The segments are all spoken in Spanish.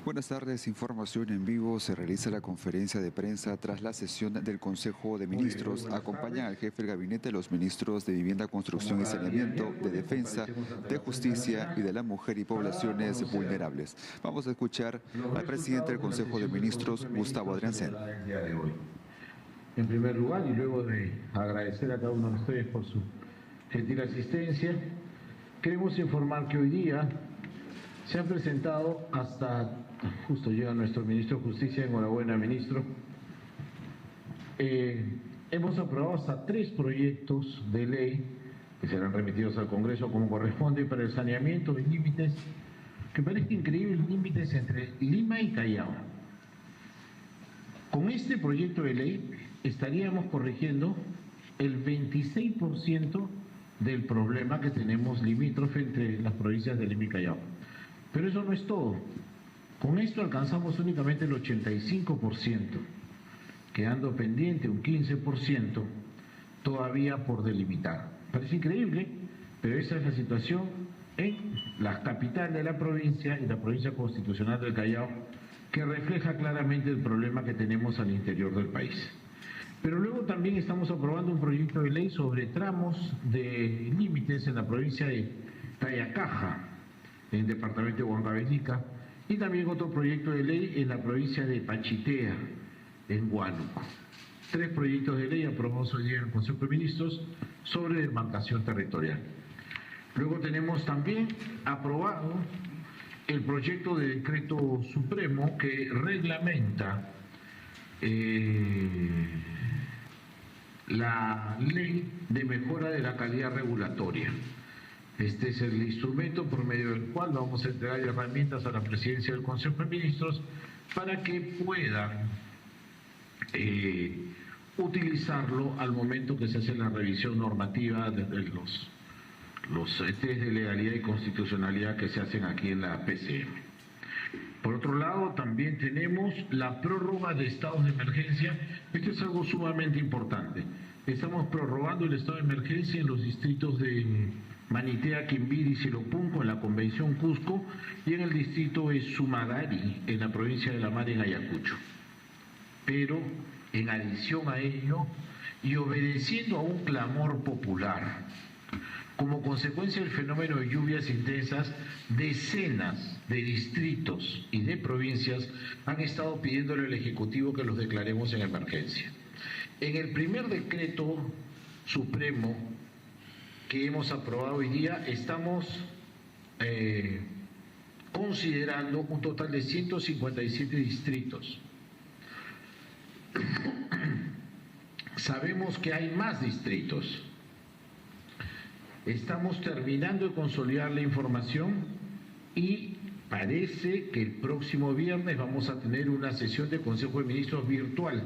Buenas tardes, información en vivo. Se realiza la conferencia de prensa tras la sesión del Consejo de Ministros. Acompañan al jefe del gabinete los ministros de Vivienda, Construcción y Saneamiento, de Defensa, de Justicia y de la Mujer y Poblaciones Vulnerables. Vamos a escuchar al presidente del Consejo de Ministros, Gustavo Adriancén. En primer lugar, y luego de agradecer a cada uno de ustedes por su gentil asistencia, queremos informar que hoy día se han presentado hasta, justo llega nuestro ministro de Justicia, enhorabuena ministro, hemos aprobado hasta 3 proyectos de ley que serán remitidos al Congreso como corresponde para el saneamiento de límites, que parece increíble, límites entre Lima y Callao. Con este proyecto de ley estaríamos corrigiendo el 26% del problema que tenemos limítrofe entre las provincias de Lima y Callao. Pero eso no es todo. Con esto alcanzamos únicamente el 85%, quedando pendiente un 15% todavía por delimitar. Parece increíble, pero esa es la situación en la capital de la provincia y la provincia constitucional del Callao, que refleja claramente el problema que tenemos al interior del país. Pero luego también estamos aprobando un proyecto de ley sobre tramos de límites en la provincia de Tayacaja, en el departamento de Huancavelica, y también otro proyecto de ley en la provincia de Pachitea, en Huánuco. 3 proyectos de ley aprobados hoy día en el Consejo de Ministros sobre demarcación territorial. Luego tenemos también aprobado el proyecto de decreto supremo que reglamenta la ley de mejora de la calidad regulatoria. Este es el instrumento por medio del cual vamos a entregar herramientas a la presidencia del Consejo de Ministros para que puedan utilizarlo al momento que se hace la revisión normativa de los test de legalidad y constitucionalidad que se hacen aquí en la PCM. Por otro lado, también tenemos la prórroga de estados de emergencia. Esto es algo sumamente importante. Estamos prorrogando el estado de emergencia en los distritos de Manitea, Quimbiri y Silopunco en la Convención Cusco y en el distrito de Sumagari en la provincia de La Mar en Ayacucho. Pero en adición a ello y obedeciendo a un clamor popular, como consecuencia del fenómeno de lluvias intensas, decenas de distritos y de provincias han estado pidiéndole al Ejecutivo que los declaremos en emergencia. En el primer decreto supremo que hemos aprobado hoy día, estamos considerando un total de 157 distritos. Sabemos que hay más distritos. Estamos terminando de consolidar la información y parece que el próximo viernes vamos a tener una sesión de Consejo de Ministros virtual.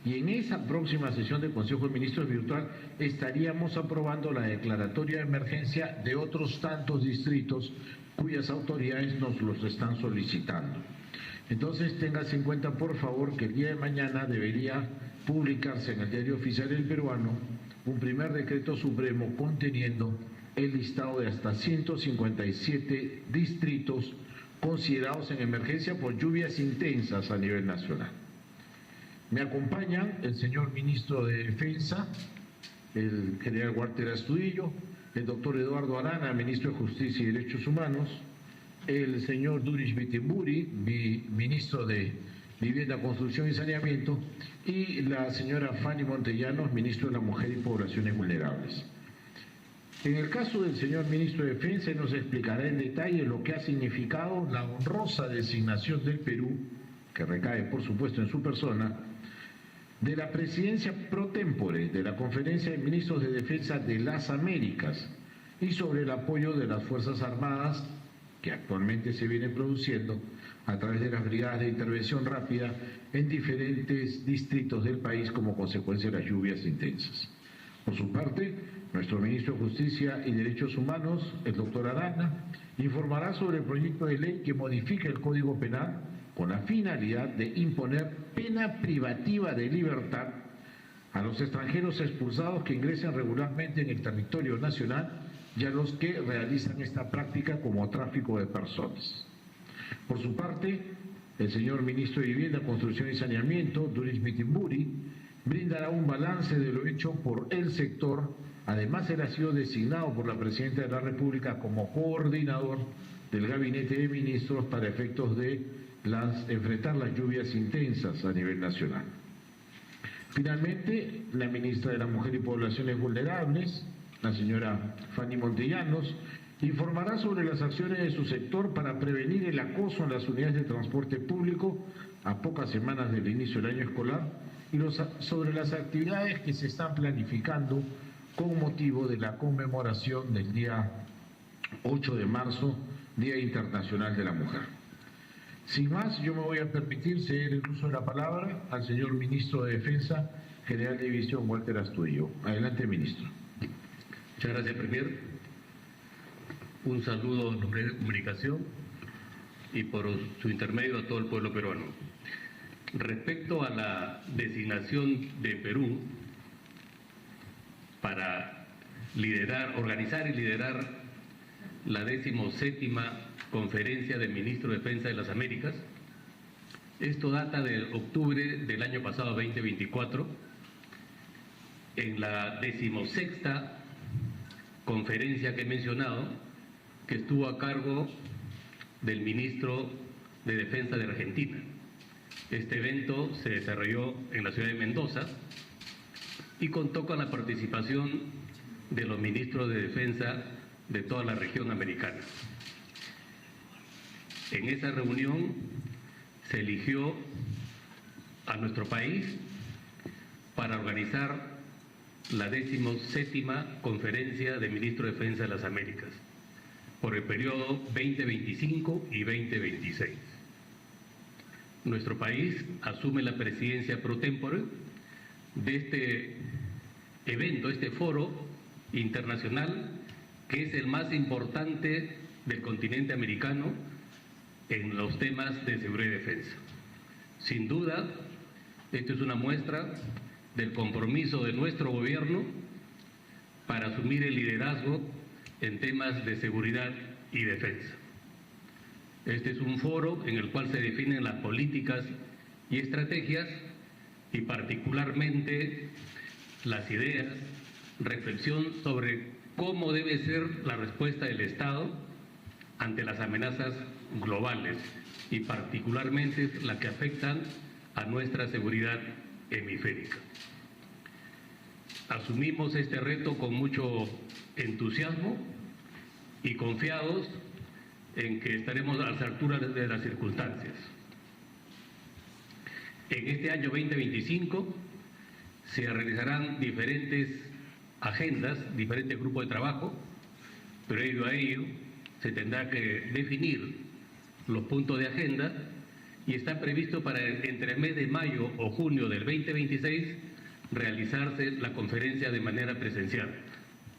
Y en esa próxima sesión del Consejo de Ministros virtual estaríamos aprobando la declaratoria de emergencia de otros tantos distritos cuyas autoridades nos los están solicitando. Entonces, téngase en cuenta, por favor, que el día de mañana debería publicarse en el Diario Oficial del Peruano un primer decreto supremo conteniendo el listado de hasta 157 distritos considerados en emergencia por lluvias intensas a nivel nacional. Me acompañan el señor ministro de Defensa, el general Walter Astudillo, el doctor Eduardo Arana, ministro de Justicia y Derechos Humanos, el señor Duris Bitemburi, ministro de Vivienda, Construcción y Saneamiento, y la señora Fanny Montellanos, ministro de la Mujer y Poblaciones Vulnerables. En el caso del señor ministro de Defensa, nos explicará en detalle lo que ha significado la honrosa designación del Perú, que recae por supuesto en su persona, de la presidencia pro tempore de la Conferencia de Ministros de Defensa de las Américas y sobre el apoyo de las Fuerzas Armadas que actualmente se viene produciendo a través de las brigadas de intervención rápida en diferentes distritos del país como consecuencia de las lluvias intensas. Por su parte, nuestro ministro de Justicia y Derechos Humanos, el doctor Arana, informará sobre el proyecto de ley que modifica el Código Penal con la finalidad de imponer pena privativa de libertad a los extranjeros expulsados que ingresen regularmente en el territorio nacional y a los que realizan esta práctica como tráfico de personas. Por su parte, el señor Ministro de Vivienda, Construcción y Saneamiento, Duris Mitimburi, brindará un balance de lo hecho por el sector. Además, él ha sido designado por la Presidenta de la República como coordinador del Gabinete de Ministros para efectos de enfrentar las lluvias intensas a nivel nacional. Finalmente, la Ministra de la Mujer y Poblaciones Vulnerables, la señora Fanny Montellanos, informará sobre las acciones de su sector para prevenir el acoso en las unidades de transporte público a pocas semanas del inicio del año escolar y sobre las actividades que se están planificando con motivo de la conmemoración del día 8 de marzo, Día Internacional de la Mujer. Sin más, yo me voy a permitir ceder el uso de la palabra al señor Ministro de Defensa, General de División Walter Astudillo. Adelante, Ministro. Muchas gracias, Premier. Un saludo en los medios de comunicación y por su intermedio a todo el pueblo peruano. Respecto a la designación de Perú para organizar y liderar la 17ª Conferencia de Ministros de Defensa de las Américas, esto data de octubre del año pasado, 2024, en la 16ª conferencia que he mencionado, que estuvo a cargo del Ministro de Defensa de Argentina. Este evento se desarrolló en la ciudad de Mendoza y contó con la participación de los ministros de Defensa de toda la región americana. En esa reunión se eligió a nuestro país para organizar la 17ª Conferencia de Ministros de Defensa de las Américas por el periodo 2025 y 2026. Nuestro país asume la presidencia pro tempore de este evento, este foro internacional, que es el más importante del continente americano en los temas de seguridad y defensa. Sin duda, esto es una muestra del compromiso de nuestro gobierno para asumir el liderazgo en temas de seguridad y defensa. Este es un foro en el cual se definen las políticas y estrategias y particularmente las ideas, reflexión sobre cómo debe ser la respuesta del Estado ante las amenazas globales y particularmente las que afectan a nuestra seguridad hemisférica. Asumimos este reto con mucho entusiasmo y confiados en que estaremos a las alturas de las circunstancias. En este año 2025 se realizarán diferentes agendas, diferentes grupos de trabajo, previo a ello se tendrá que definir los puntos de agenda y está previsto para entre el mes de mayo o junio del 2026 realizarse la conferencia de manera presencial.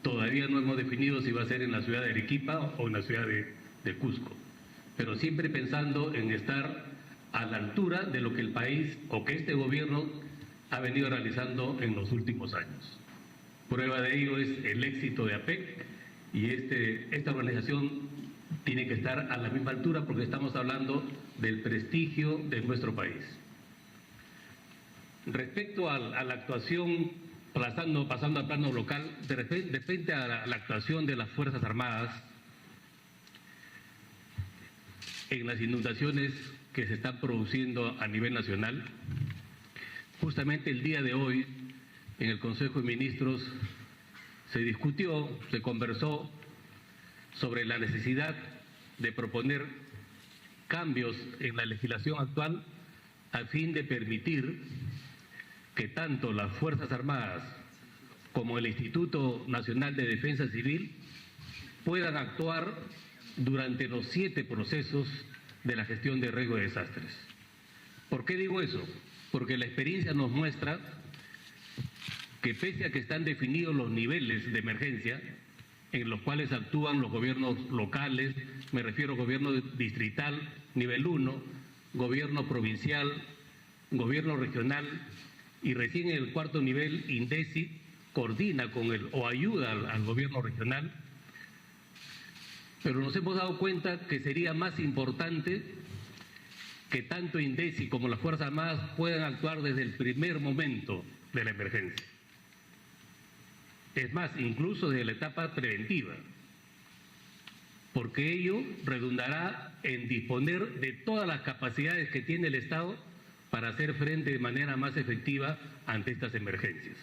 Todavía no hemos definido si va a ser en la ciudad de Arequipa o en la ciudad de Cusco, pero siempre pensando en estar a la altura de lo que el país o que este gobierno ha venido realizando en los últimos años. Prueba de ello es el éxito de APEC y esta organización tiene que estar a la misma altura porque estamos hablando del prestigio de nuestro país. Respecto a la actuación, pasando al plano local, de frente a la actuación de las Fuerzas Armadas en las inundaciones que se están produciendo a nivel nacional, justamente el día de hoy en el Consejo de Ministros se discutió, se conversó sobre la necesidad de proponer cambios en la legislación actual a fin de permitir que tanto las Fuerzas Armadas como el Instituto Nacional de Defensa Civil puedan actuar durante los 7 procesos de la gestión de riesgo de desastres. ¿Por qué digo eso? Porque la experiencia nos muestra que pese a que están definidos los niveles de emergencia en los cuales actúan los gobiernos locales, me refiero a gobierno distrital, nivel 1, gobierno provincial, gobierno regional, y recién en el 4º nivel, INDECI coordina o ayuda al gobierno regional, pero nos hemos dado cuenta que sería más importante que tanto INDECI como las Fuerzas Armadas puedan actuar desde el primer momento de la emergencia. Es más, incluso desde la etapa preventiva, porque ello redundará en disponer de todas las capacidades que tiene el Estado para hacer frente de manera más efectiva ante estas emergencias.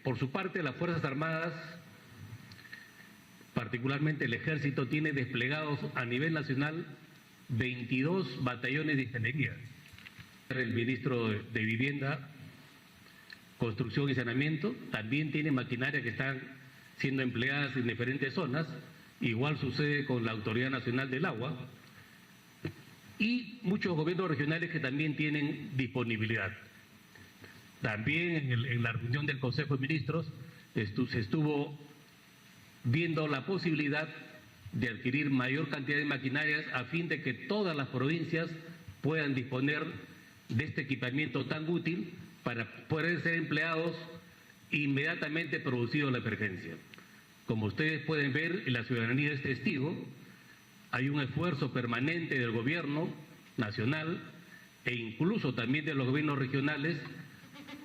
Por su parte, las Fuerzas Armadas, particularmente el Ejército, tiene desplegados a nivel nacional 22 batallones de ingeniería. El ministro de Vivienda, Construcción y Saneamiento también tiene maquinaria que están siendo empleadas en diferentes zonas. Igual sucede con la Autoridad Nacional del Agua y muchos gobiernos regionales que también tienen disponibilidad. También en la reunión del Consejo de Ministros se estuvo viendo la posibilidad de adquirir mayor cantidad de maquinarias a fin de que todas las provincias puedan disponer de este equipamiento tan útil para poder ser empleados inmediatamente producido la emergencia. Como ustedes pueden ver, y la ciudadanía es testigo, hay un esfuerzo permanente del gobierno nacional e incluso también de los gobiernos regionales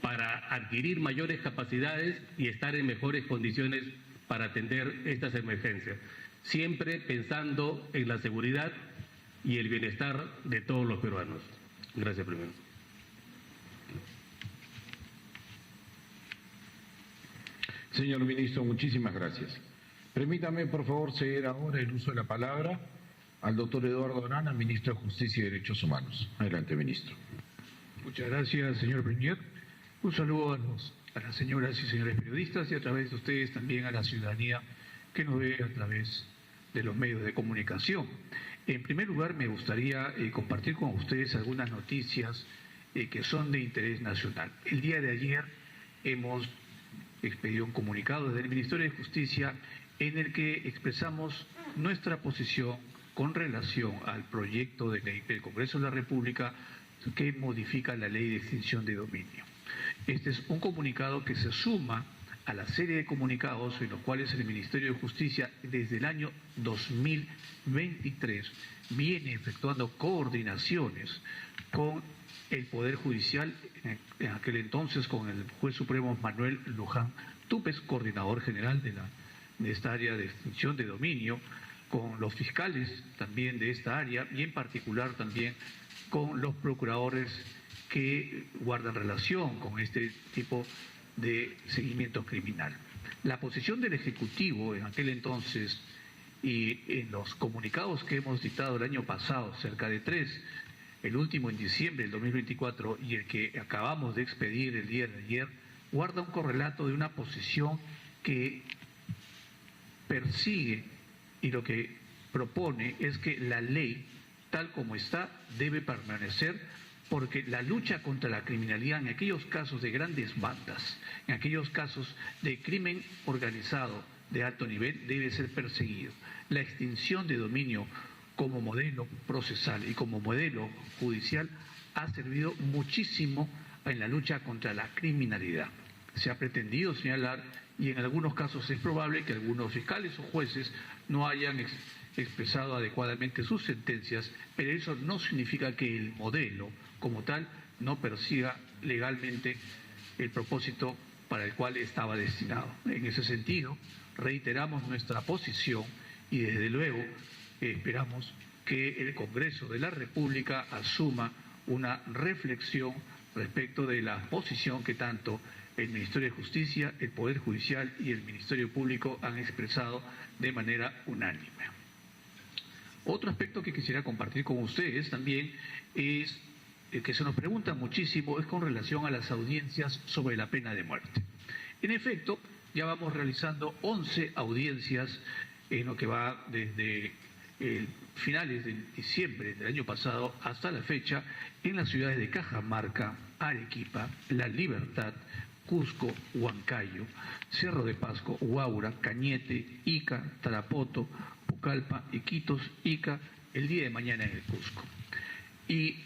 para adquirir mayores capacidades y estar en mejores condiciones para atender estas emergencias, siempre pensando en la seguridad y el bienestar de todos los peruanos. Gracias, primero. Señor ministro, muchísimas gracias. Permítame, por favor, ceder ahora el uso de la palabra al doctor Eduardo Arana, ministro de Justicia y Derechos Humanos. Adelante, ministro. Muchas gracias, señor Premier. Un saludo a las señoras y señores periodistas y a través de ustedes también a la ciudadanía que nos ve a través de los medios de comunicación. En primer lugar, me gustaría compartir con ustedes algunas noticias que son de interés nacional. El día de ayer hemos expedió un comunicado desde el Ministerio de Justicia en el que expresamos nuestra posición con relación al proyecto de ley del Congreso de la República que modifica la ley de extinción de dominio. Este es un comunicado que se suma a la serie de comunicados en los cuales el Ministerio de Justicia desde el año 2023 viene efectuando coordinaciones con el Poder Judicial, en aquel entonces con el juez supremo Manuel Luján Túpez, coordinador general de esta área de extinción de dominio, con los fiscales también de esta área y en particular también con los procuradores que guardan relación con este tipo de seguimiento criminal. La posición del Ejecutivo en aquel entonces y en los comunicados que hemos dictado el año pasado, cerca de 3, el último en diciembre del 2024 y el que acabamos de expedir el día de ayer, guarda un correlato de una posición que persigue y lo que propone es que la ley, tal como está, debe permanecer porque la lucha contra la criminalidad en aquellos casos de grandes bandas, en aquellos casos de crimen organizado de alto nivel, debe ser perseguido. La extinción de dominio como modelo procesal y como modelo judicial ha servido muchísimo en la lucha contra la criminalidad. Se ha pretendido señalar, y en algunos casos es probable que algunos fiscales o jueces no hayan expresado adecuadamente sus sentencias, pero eso no significa que el modelo como tal no persiga legalmente el propósito para el cual estaba destinado. En ese sentido, reiteramos nuestra posición y desde luego esperamos que el Congreso de la República asuma una reflexión respecto de la posición que tanto el Ministerio de Justicia, el Poder Judicial y el Ministerio Público han expresado de manera unánime. Otro aspecto que quisiera compartir con ustedes también es que se nos pregunta muchísimo, es con relación a las audiencias sobre la pena de muerte. En efecto, ya vamos realizando 11 audiencias en lo que va desde finales de diciembre del año pasado hasta la fecha en las ciudades de Cajamarca, Arequipa, La Libertad, Cusco, Huancayo, Cerro de Pasco, Huaura, Cañete, Ica, Tarapoto, Pucallpa, Iquitos, Ica, el día de mañana en el Cusco. Y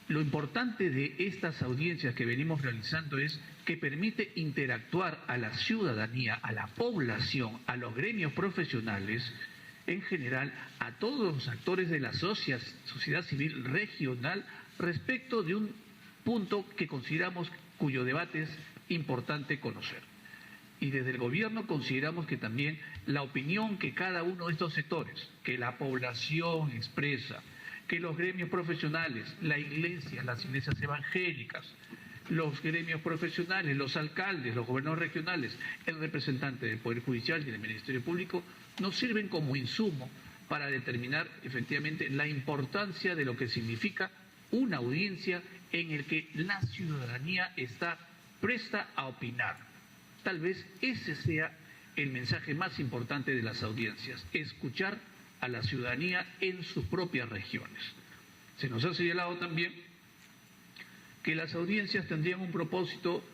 lo importante de estas audiencias que venimos realizando es que permite interactuar a la ciudadanía, a la población, a los gremios profesionales en general a todos los actores de la sociedad civil regional respecto de un punto que consideramos cuyo debate es importante conocer. Y desde el gobierno consideramos que también la opinión que cada uno de estos sectores, que la población expresa, que los gremios profesionales, la iglesia, las iglesias evangélicas, los gremios profesionales, los alcaldes, los gobernadores regionales, el representante del Poder Judicial y del Ministerio Público, nos sirven como insumo para determinar efectivamente la importancia de lo que significa una audiencia en el que la ciudadanía está presta a opinar. Tal vez ese sea el mensaje más importante de las audiencias, escuchar a la ciudadanía en sus propias regiones. Se nos ha señalado también que las audiencias tendrían un propósito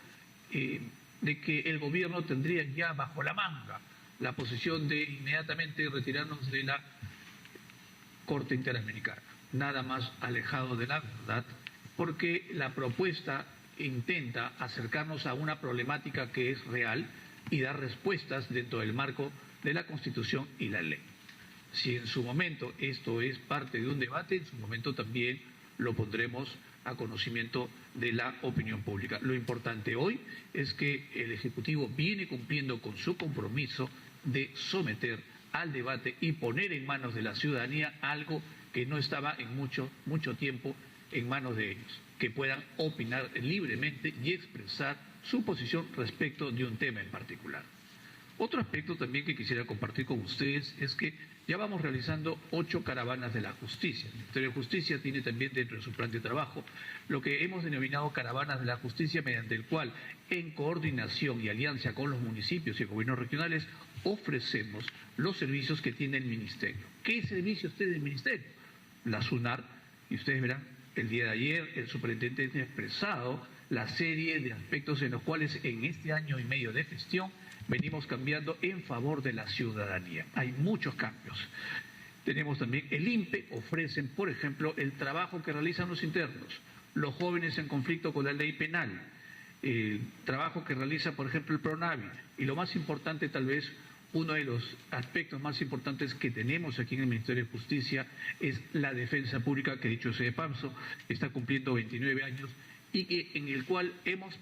de que el gobierno tendría ya bajo la manga la posición de inmediatamente retirarnos de la Corte Interamericana. Nada más alejado de la verdad, porque la propuesta intenta acercarnos a una problemática que es real y dar respuestas dentro del marco de la Constitución y la ley. Si en su momento esto es parte de un debate, en su momento también lo pondremos a conocimiento de la opinión pública. Lo importante hoy es que el Ejecutivo viene cumpliendo con su compromiso de someter al debate y poner en manos de la ciudadanía algo que no estaba en mucho tiempo en manos de ellos, que puedan opinar libremente y expresar su posición respecto de un tema en particular. Otro aspecto también que quisiera compartir con ustedes es que ya vamos realizando 8 caravanas de la justicia. El Ministerio de Justicia tiene también dentro de su plan de trabajo lo que hemos denominado caravanas de la justicia, mediante el cual, en coordinación y alianza con los municipios y gobiernos regionales, ofrecemos los servicios que tiene el Ministerio. ¿Qué servicios tiene el Ministerio? La SUNAR, y ustedes verán, el día de ayer el superintendente ha expresado la serie de aspectos en los cuales en este año y medio de gestión venimos cambiando en favor de la ciudadanía. Hay muchos cambios. Tenemos también el INPE, ofrecen, por ejemplo, el trabajo que realizan los internos, los jóvenes en conflicto con la ley penal, el trabajo que realiza, por ejemplo, el PRONAVI, y lo más importante, tal vez, uno de los aspectos más importantes que tenemos aquí en el Ministerio de Justicia es la defensa pública, que dicho sea de paso, está cumpliendo 29 años y que, en el cual hemos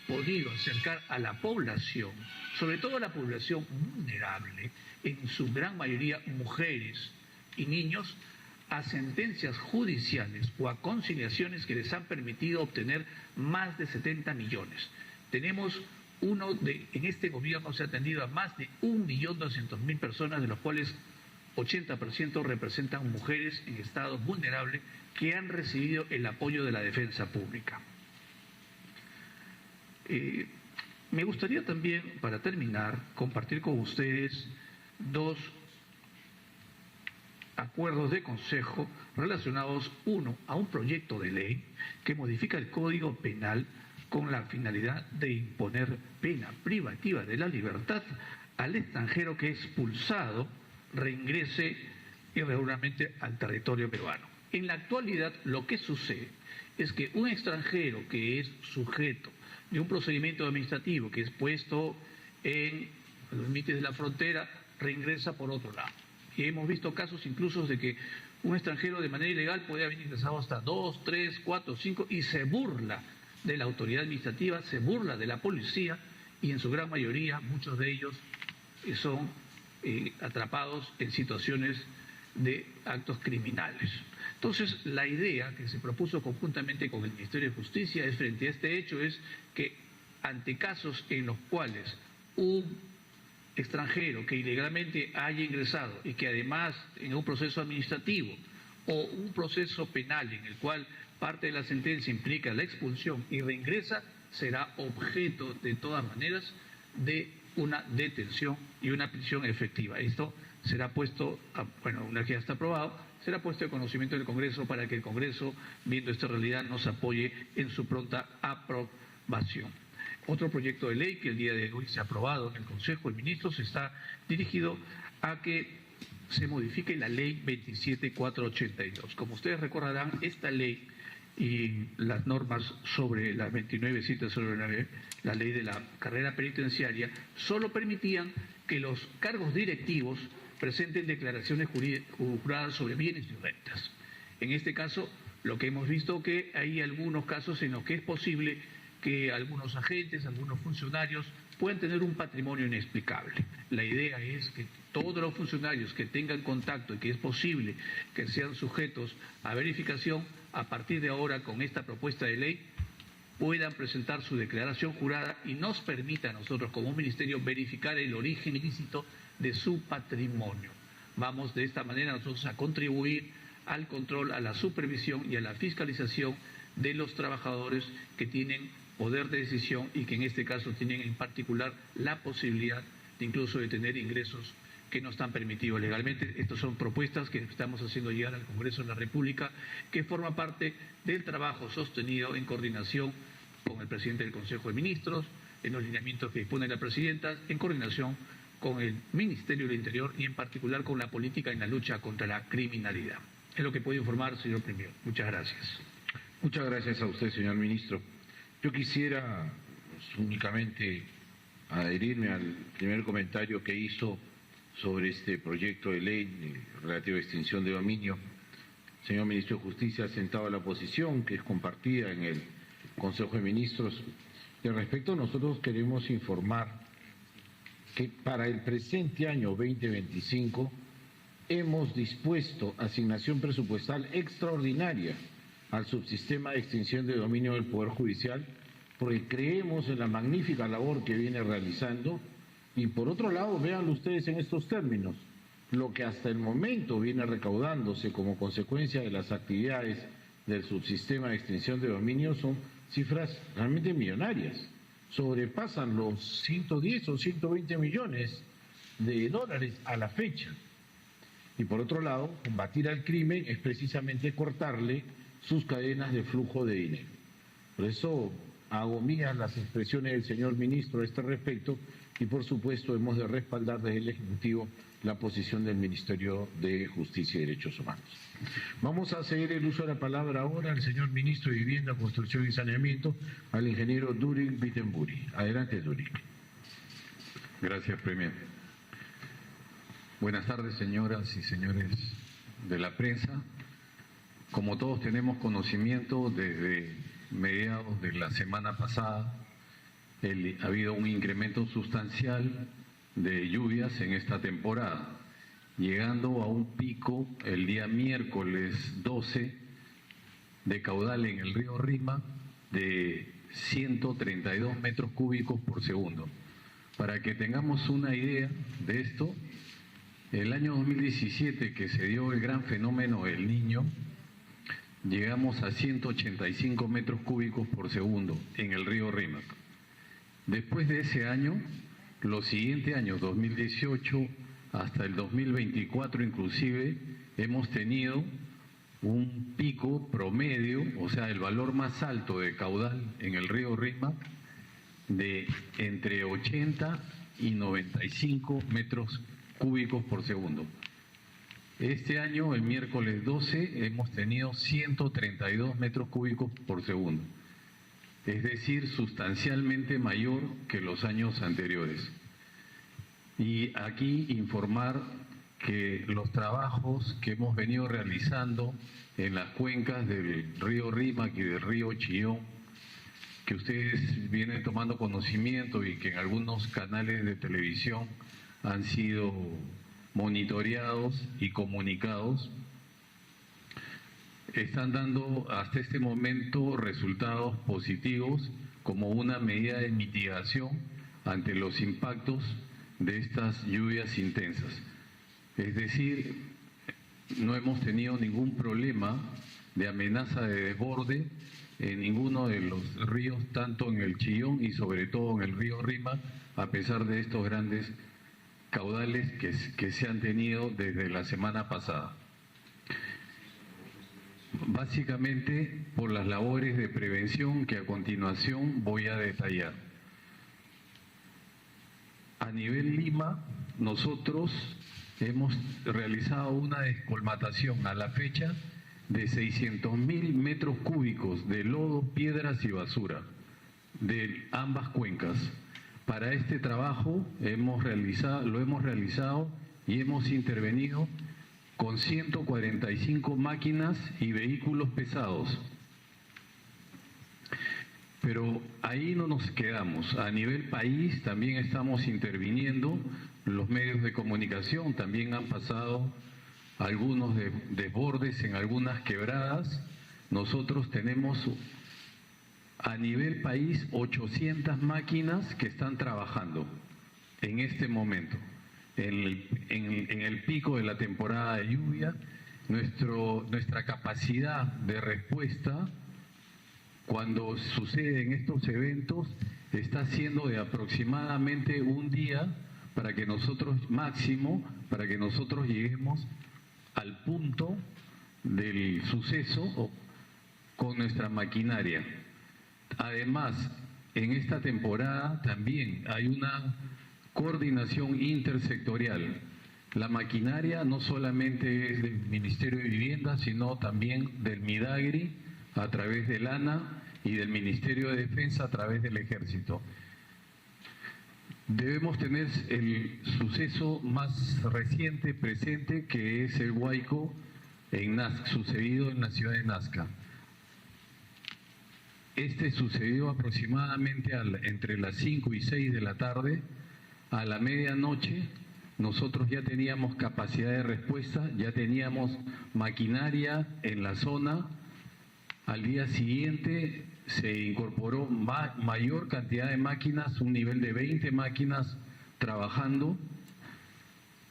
podido acercar a la población, sobre todo a la población vulnerable, en su gran mayoría mujeres y niños, a sentencias judiciales o a conciliaciones que les han permitido obtener más de 70 millones. Tenemos en este gobierno se ha atendido a más de 1.200.000 personas, de los cuales 80% representan mujeres en estados vulnerables que han recibido el apoyo de la defensa pública. Me gustaría también, para terminar, compartir con ustedes 2 acuerdos de consejo relacionados, uno, a un proyecto de ley que modifica el Código Penal con la finalidad de imponer pena privativa de la libertad al extranjero que expulsado reingrese irregularmente al territorio peruano. En la actualidad, lo que sucede es que un extranjero que es sujeto de un procedimiento administrativo que es puesto en los límites de la frontera, reingresa por otro lado. Y hemos visto casos incluso de que un extranjero de manera ilegal puede haber ingresado hasta 2, 3, 4, 5 y se burla de la autoridad administrativa, se burla de la policía y en su gran mayoría muchos de ellos son atrapados en situaciones de actos criminales. Entonces, la idea que se propuso conjuntamente con el Ministerio de Justicia es, frente a este hecho, es que ante casos en los cuales un extranjero que ilegalmente haya ingresado y que además en un proceso administrativo o un proceso penal en el cual parte de la sentencia implica la expulsión y reingresa, será objeto de todas maneras de una detención y una prisión efectiva. Esto será puesto, una vez que ya está aprobado, será puesto de conocimiento del Congreso para que el Congreso, viendo esta realidad, nos apoye en su pronta aprobación. Otro proyecto de ley que el día de hoy se ha aprobado en el Consejo de Ministros está dirigido a que se modifique la ley 27482. Como ustedes recordarán, esta ley y las normas sobre la 29 sobre la ley de la carrera penitenciaria solo permitían que los cargos directivos presenten declaraciones juradas sobre bienes y rentas. En este caso, lo que hemos visto que hay algunos casos en los que es posible que algunos agentes, algunos funcionarios puedan tener un patrimonio inexplicable. La idea es que todos los funcionarios que tengan contacto y que es posible que sean sujetos a verificación, a partir de ahora con esta propuesta de ley, puedan presentar su declaración jurada y nos permita a nosotros como ministerio verificar el origen ilícito de su patrimonio. Vamos de esta manera nosotros a contribuir al control, a la supervisión y a la fiscalización de los trabajadores que tienen poder de decisión y que en este caso tienen en particular la posibilidad de incluso de tener ingresos que no están permitidos legalmente. Estas son propuestas que estamos haciendo llegar al Congreso de la República, que forma parte del trabajo sostenido en coordinación con el presidente del Consejo de Ministros, en los lineamientos que dispone la presidenta, en coordinación con el Ministerio del Interior y en particular con la política en la lucha contra la criminalidad. Es lo que puedo informar, señor Premier. Muchas gracias. Muchas gracias a usted, señor ministro. Yo quisiera únicamente adherirme al primer comentario que hizo sobre este proyecto de ley relativo a extinción de dominio. El señor ministro de Justicia ha sentado la posición que es compartida en el Consejo de Ministros. Y al respecto, nosotros queremos informar que para el presente año 2025 hemos dispuesto asignación presupuestal extraordinaria al subsistema de extinción de dominio del Poder Judicial, porque creemos en la magnífica labor que viene realizando. Y por otro lado, véanlo ustedes en estos términos, lo que hasta el momento viene recaudándose como consecuencia de las actividades del subsistema de extinción de dominio son cifras realmente millonarias, sobrepasan los 110 o 120 millones de dólares a la fecha. Y por otro lado, combatir al crimen es precisamente cortarle sus cadenas de flujo de dinero. Por eso hago mías las expresiones del señor ministro a este respecto y por supuesto hemos de respaldar desde el Ejecutivo la posición del Ministerio de Justicia y Derechos Humanos. Vamos a ceder el uso de la palabra ahora al señor ministro de Vivienda, Construcción y Saneamiento, al ingeniero Durik Bittenbury. Adelante, Durik. Gracias, Premier. Buenas tardes, señoras y señores de la prensa. Como todos tenemos conocimiento, desde mediados de la semana pasada ha habido un incremento sustancial de lluvias en esta temporada, llegando a un pico el día miércoles 12 de caudal en el río Rima de 132 metros cúbicos por segundo. Para que tengamos una idea de esto, el año 2017, que se dio el gran fenómeno El Niño, llegamos a 185 metros cúbicos por segundo en el río Rímac. Después de ese año, los siguientes años, 2018 hasta el 2024 inclusive, hemos tenido un pico promedio, o sea, el valor más alto de caudal en el río Rímac, de entre 80 y 95 metros cúbicos por segundo. Este año, el miércoles 12, hemos tenido 132 metros cúbicos por segundo, es decir, sustancialmente mayor que los años anteriores. Y aquí informar que los trabajos que hemos venido realizando en las cuencas del río Rímac y del río Chillón, que ustedes vienen tomando conocimiento y que en algunos canales de televisión han sido monitoreados y comunicados, están dando hasta este momento resultados positivos como una medida de mitigación ante los impactos de estas lluvias intensas. Es decir, no hemos tenido ningún problema de amenaza de desborde en ninguno de los ríos, tanto en el Chillón y sobre todo en el río Rímac, a pesar de estos grandes caudales que se han tenido desde la semana pasada. Básicamente por las labores de prevención que a continuación voy a detallar. A nivel Lima, nosotros hemos realizado una descolmatación a la fecha de 600.000 metros cúbicos de lodo, piedras y basura de ambas cuencas. Para este trabajo lo hemos realizado y hemos intervenido con 145 máquinas y vehículos pesados. Pero ahí no nos quedamos. A nivel país también estamos interviniendo. Los medios de comunicación también han pasado algunos desbordes en algunas quebradas. Nosotros tenemos a nivel país 800 máquinas que están trabajando en este momento. En el pico de la temporada de lluvia, nuestra capacidad de respuesta cuando suceden estos eventos está siendo de aproximadamente un día para que nosotros lleguemos al punto del suceso con nuestra maquinaria. Además, en esta temporada también hay una coordinación intersectorial. La maquinaria no solamente es del Ministerio de Vivienda, sino también del Midagri a través del ANA y del Ministerio de Defensa a través del Ejército. Debemos tener el suceso más reciente presente, que es el Huayco en Nazca, sucedido en la ciudad de Nazca. Este sucedió aproximadamente entre las 5 y 6 de la tarde. A la medianoche nosotros ya teníamos capacidad de respuesta, ya teníamos maquinaria en la zona. Al día siguiente se incorporó mayor cantidad de máquinas, un nivel de 20 máquinas trabajando,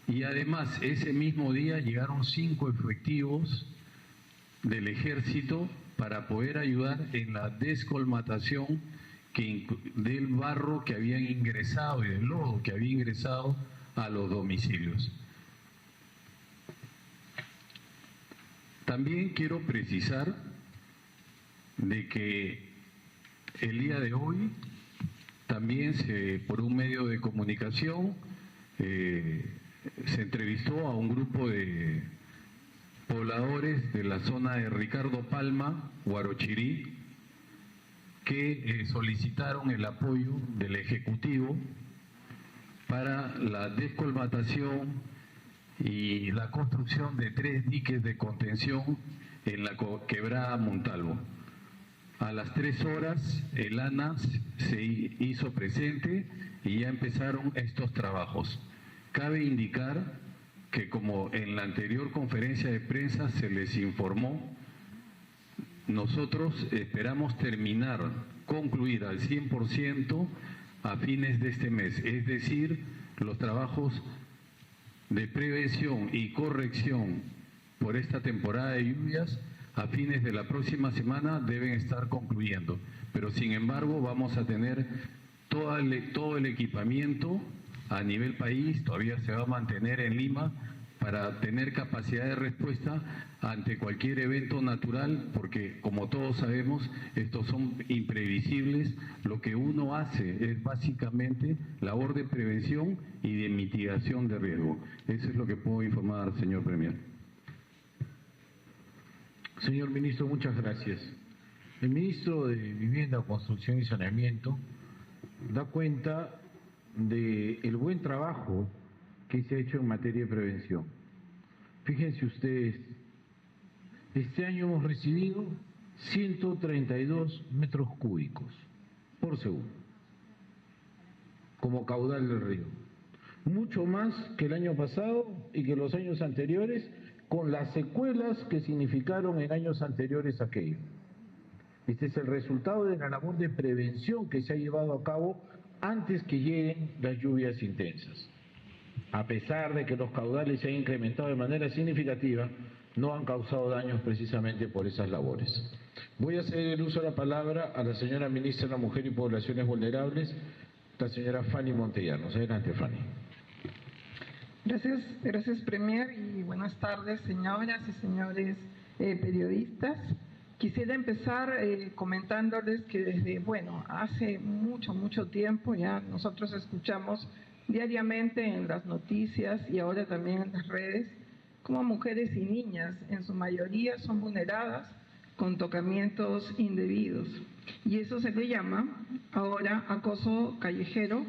y además ese mismo día llegaron 5 efectivos del Ejército para poder ayudar en la descolmatación del barro que habían ingresado y del lodo que había ingresado a los domicilios. También quiero precisar de que el día de hoy también por un medio de comunicación se entrevistó a un grupo de pobladores de la zona de Ricardo Palma, Huarochirí, que solicitaron el apoyo del Ejecutivo para la descolmatación y la construcción de 3 diques de contención en la quebrada Montalvo. A las 3 horas el ANA se hizo presente y ya empezaron estos trabajos. Cabe indicar que, como en la anterior conferencia de prensa se les informó, nosotros esperamos concluir al 100% a fines de este mes, es decir, los trabajos de prevención y corrección por esta temporada de lluvias a fines de la próxima semana deben estar concluyendo, pero sin embargo vamos a tener todo el equipamiento a nivel país, todavía se va a mantener en Lima para tener capacidad de respuesta ante cualquier evento natural, porque como todos sabemos, estos son imprevisibles. Lo que uno hace es básicamente labor de prevención y de mitigación de riesgo. Eso es lo que puedo informar, señor Premier. Señor Ministro, muchas gracias. El Ministro de Vivienda, Construcción y Saneamiento da cuenta del buen trabajo que se ha hecho en materia de prevención. Fíjense ustedes, este año hemos recibido 132 metros cúbicos por segundo como caudal del río. Mucho más que el año pasado y que los años anteriores, con las secuelas que significaron en años anteriores aquello. Este es el resultado de la labor de prevención que se ha llevado a cabo antes que lleguen las lluvias intensas. A pesar de que los caudales se han incrementado de manera significativa, no han causado daños precisamente por esas labores. Voy a ceder el uso de la palabra a la señora Ministra de la Mujer y Poblaciones Vulnerables, la señora Fanny Montellanos. Adelante, Fanny. Gracias, Premier, y buenas tardes, señoras y señores periodistas. Quisiera empezar comentándoles que desde, hace mucho tiempo ya nosotros escuchamos diariamente en las noticias y ahora también en las redes cómo mujeres y niñas en su mayoría son vulneradas con tocamientos indebidos. Y eso se le llama ahora acoso callejero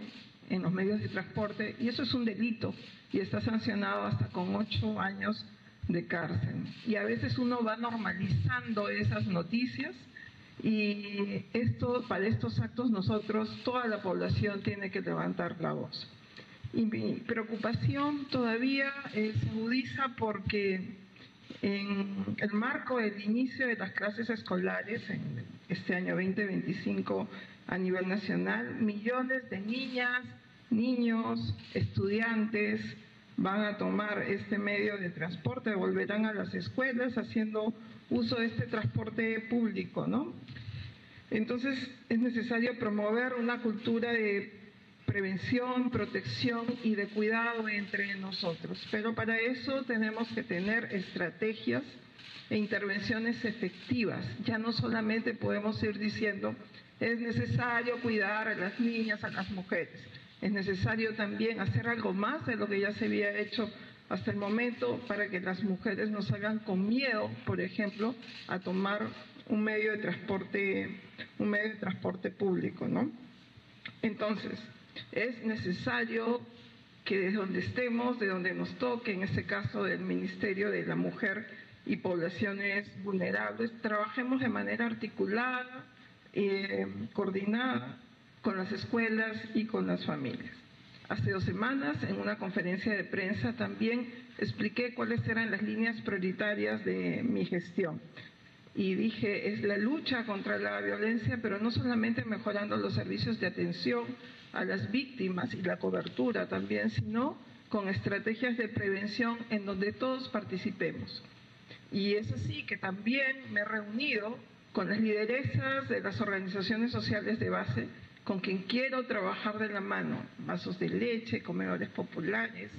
en los medios de transporte, y eso es un delito y está sancionado hasta con 8 años de cárcel. Y a veces uno va normalizando esas noticias, y para estos actos nosotros, toda la población tiene que levantar la voz. Y mi preocupación todavía se agudiza porque en el marco del inicio de las clases escolares, en este año 2025 a nivel nacional, millones de niñas, niños, estudiantes van a tomar este medio de transporte, volverán a las escuelas haciendo uso de este transporte público, ¿no? Entonces es necesario promover una cultura de prevención, protección y de cuidado entre nosotros. Pero para eso tenemos que tener estrategias e intervenciones efectivas. Ya no solamente podemos ir diciendo es necesario cuidar a las niñas, a las mujeres. Es necesario también hacer algo más de lo que ya se había hecho hasta el momento para que las mujeres no salgan con miedo, por ejemplo, a tomar un medio de transporte público, ¿no? Entonces, es necesario que desde donde estemos, de donde nos toque, en este caso del Ministerio de la Mujer y Poblaciones Vulnerables, trabajemos de manera articulada, coordinada con las escuelas y con las familias. Hace 2 semanas, en una conferencia de prensa, también expliqué cuáles eran las líneas prioritarias de mi gestión. Y dije, es la lucha contra la violencia, pero no solamente mejorando los servicios de atención a las víctimas y la cobertura también, sino con estrategias de prevención en donde todos participemos. Y es así que también me he reunido con las lideresas de las organizaciones sociales de base, con quien quiero trabajar de la mano, vasos de leche, comedores populares,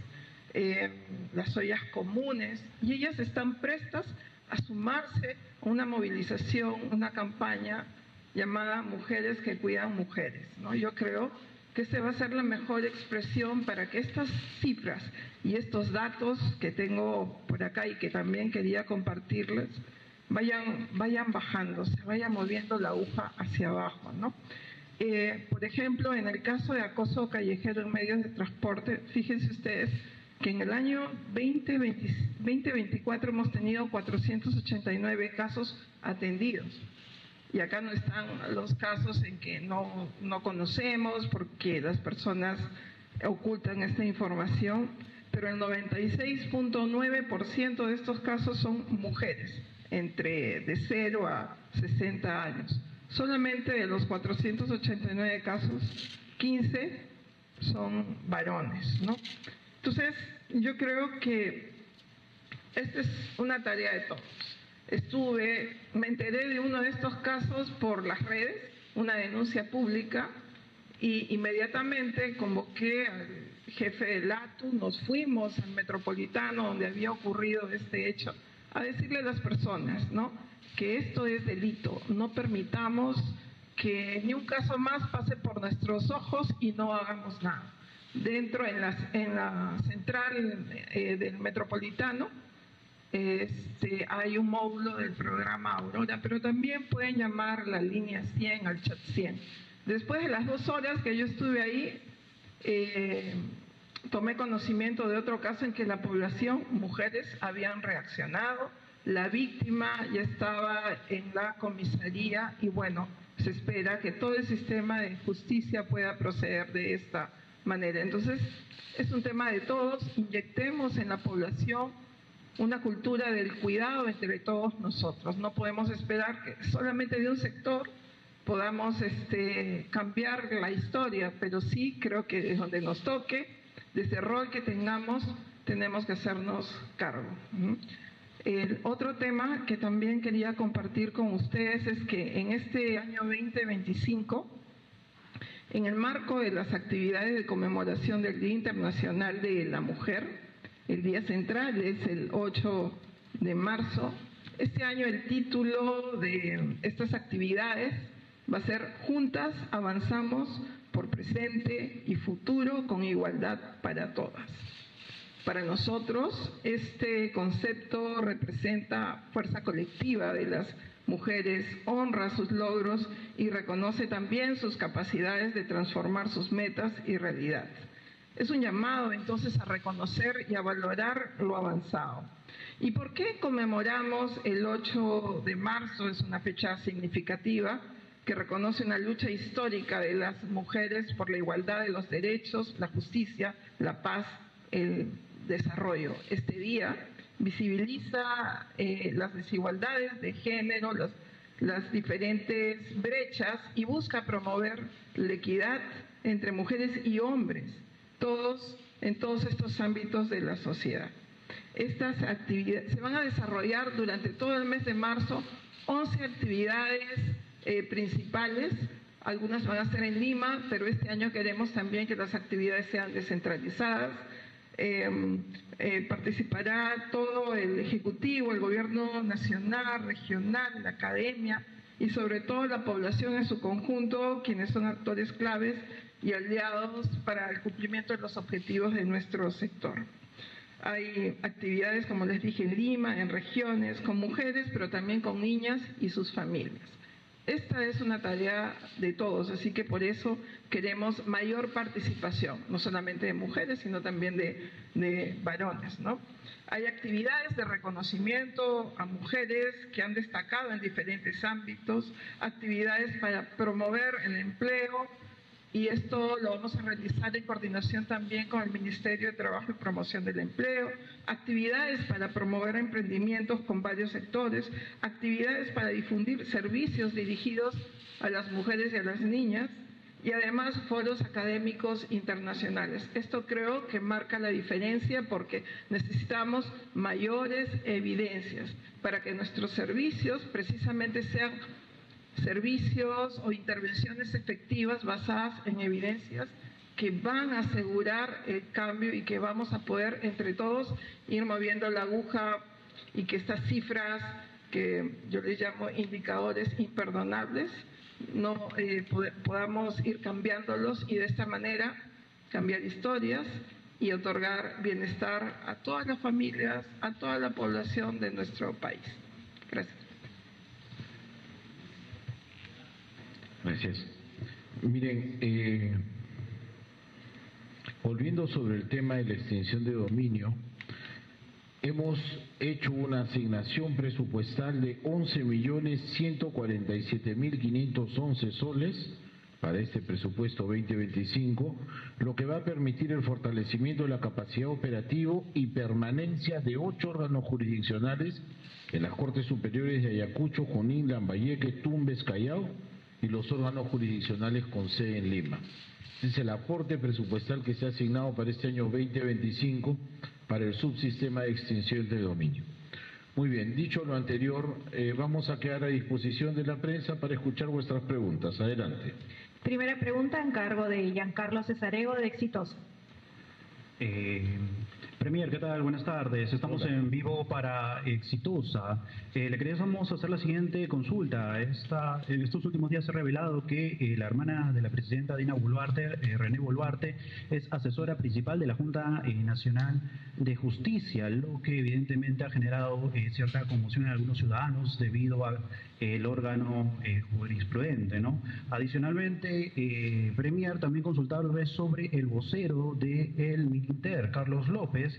las ollas comunes, y ellas están prestas a sumarse a una movilización, una campaña llamada Mujeres que Cuidan Mujeres, ¿no? Yo creo que esa va a ser la mejor expresión para que estas cifras y estos datos que tengo por acá y que también quería compartirles vayan bajando, se vaya moviendo la aguja hacia abajo, ¿no? Por ejemplo, en el caso de acoso callejero en medios de transporte, fíjense ustedes que en el año 2024 hemos tenido 489 casos atendidos. Y acá no están los casos en que no conocemos porque las personas ocultan esta información, pero el 96.9% de estos casos son mujeres, de 0 a 60 años. Solamente de los 489 casos, 15 son varones, ¿no? Entonces, yo creo que esta es una tarea de todos. Me enteré de uno de estos casos por las redes, una denuncia pública, y inmediatamente convoqué al jefe del ATU, nos fuimos al Metropolitano donde había ocurrido este hecho, a decirle a las personas, ¿no?, que esto es delito, no permitamos que ni un caso más pase por nuestros ojos y no hagamos nada. Dentro, en la central del Metropolitano, hay un módulo del programa Aurora, pero también pueden llamar la línea 100 al chat 100. Después de las 2 horas que yo estuve ahí, tomé conocimiento de otro caso en que la población, mujeres, habían reaccionado, la víctima ya estaba en la comisaría y bueno, se espera que todo el sistema de justicia pueda proceder de esta manera. Entonces, es un tema de todos, inyectemos en la población una cultura del cuidado entre todos nosotros. No podemos esperar que solamente de un sector podamos cambiar la historia, pero sí creo que desde donde nos toque, desde el rol que tengamos, tenemos que hacernos cargo. El otro tema que también quería compartir con ustedes es que en este año 2025, en el marco de las actividades de conmemoración del Día Internacional de la Mujer, el día central es el 8 de marzo, este año el título de estas actividades va a ser Juntas avanzamos por presente y futuro con igualdad para todas. Para nosotros, este concepto representa fuerza colectiva de las mujeres, honra sus logros y reconoce también sus capacidades de transformar sus metas y realidad. Es un llamado entonces a reconocer y a valorar lo avanzado. ¿Y por qué conmemoramos el 8 de marzo? Es una fecha significativa que reconoce una lucha histórica de las mujeres por la igualdad de los derechos, la justicia, la paz, el desarrollo. Este día visibiliza las desigualdades de género, las diferentes brechas y busca promover la equidad entre mujeres y hombres, en todos estos ámbitos de la sociedad. Estas actividades se van a desarrollar durante todo el mes de marzo, 11 actividades principales. Algunas van a ser en Lima, pero este año queremos también que las actividades sean descentralizadas. Participará todo el Ejecutivo, el Gobierno nacional, regional, la academia y sobre todo la población en su conjunto, quienes son actores claves y aliados para el cumplimiento de los objetivos de nuestro sector. Hay actividades, como les dije, en Lima, en regiones, con mujeres, pero también con niñas y sus familias. Esta es una tarea de todos, así que por eso queremos mayor participación, no solamente de mujeres, sino también de varones, ¿no? Hay actividades de reconocimiento a mujeres que han destacado en diferentes ámbitos, actividades para promover el empleo, y esto lo vamos a realizar en coordinación también con el Ministerio de Trabajo y Promoción del Empleo, actividades para promover emprendimientos con varios sectores, actividades para difundir servicios dirigidos a las mujeres y a las niñas, y además foros académicos internacionales. Esto creo que marca la diferencia porque necesitamos mayores evidencias para que nuestros servicios precisamente sean servicios o intervenciones efectivas basadas en evidencias que van a asegurar el cambio y que vamos a poder entre todos ir moviendo la aguja y que estas cifras que yo les llamo indicadores imperdonables podamos ir cambiándolos y de esta manera cambiar historias y otorgar bienestar a todas las familias, a toda la población de nuestro país. Gracias. Gracias. Miren, volviendo sobre el tema de la extinción de dominio, hemos hecho una asignación presupuestal de 11.147.511 soles para este presupuesto 2025, lo que va a permitir el fortalecimiento de la capacidad operativa y permanencia de 8 órganos jurisdiccionales en las Cortes Superiores de Ayacucho, Junín, Lambayeque, Tumbes, Callao, y los órganos jurisdiccionales con sede en Lima. Ese es el aporte presupuestal que se ha asignado para este año 2025 para el subsistema de extinción de dominio. Muy bien, dicho lo anterior, vamos a quedar a disposición de la prensa para escuchar vuestras preguntas. Adelante. Primera pregunta en cargo de Giancarlo Cesarego de Exitosa. Premier, ¿qué tal? Buenas tardes. Estamos en vivo para Exitosa. Le queríamos hacer la siguiente consulta. En estos últimos días se ha revelado que la hermana de la presidenta Dina Boluarte, René Boluarte, es asesora principal de la Junta Nacional de Justicia, lo que evidentemente ha generado cierta conmoción en algunos ciudadanos debido al órgano jurisprudente, ¿no? Adicionalmente, Premier, también consultarle sobre el vocero del Mininter, Carlos López,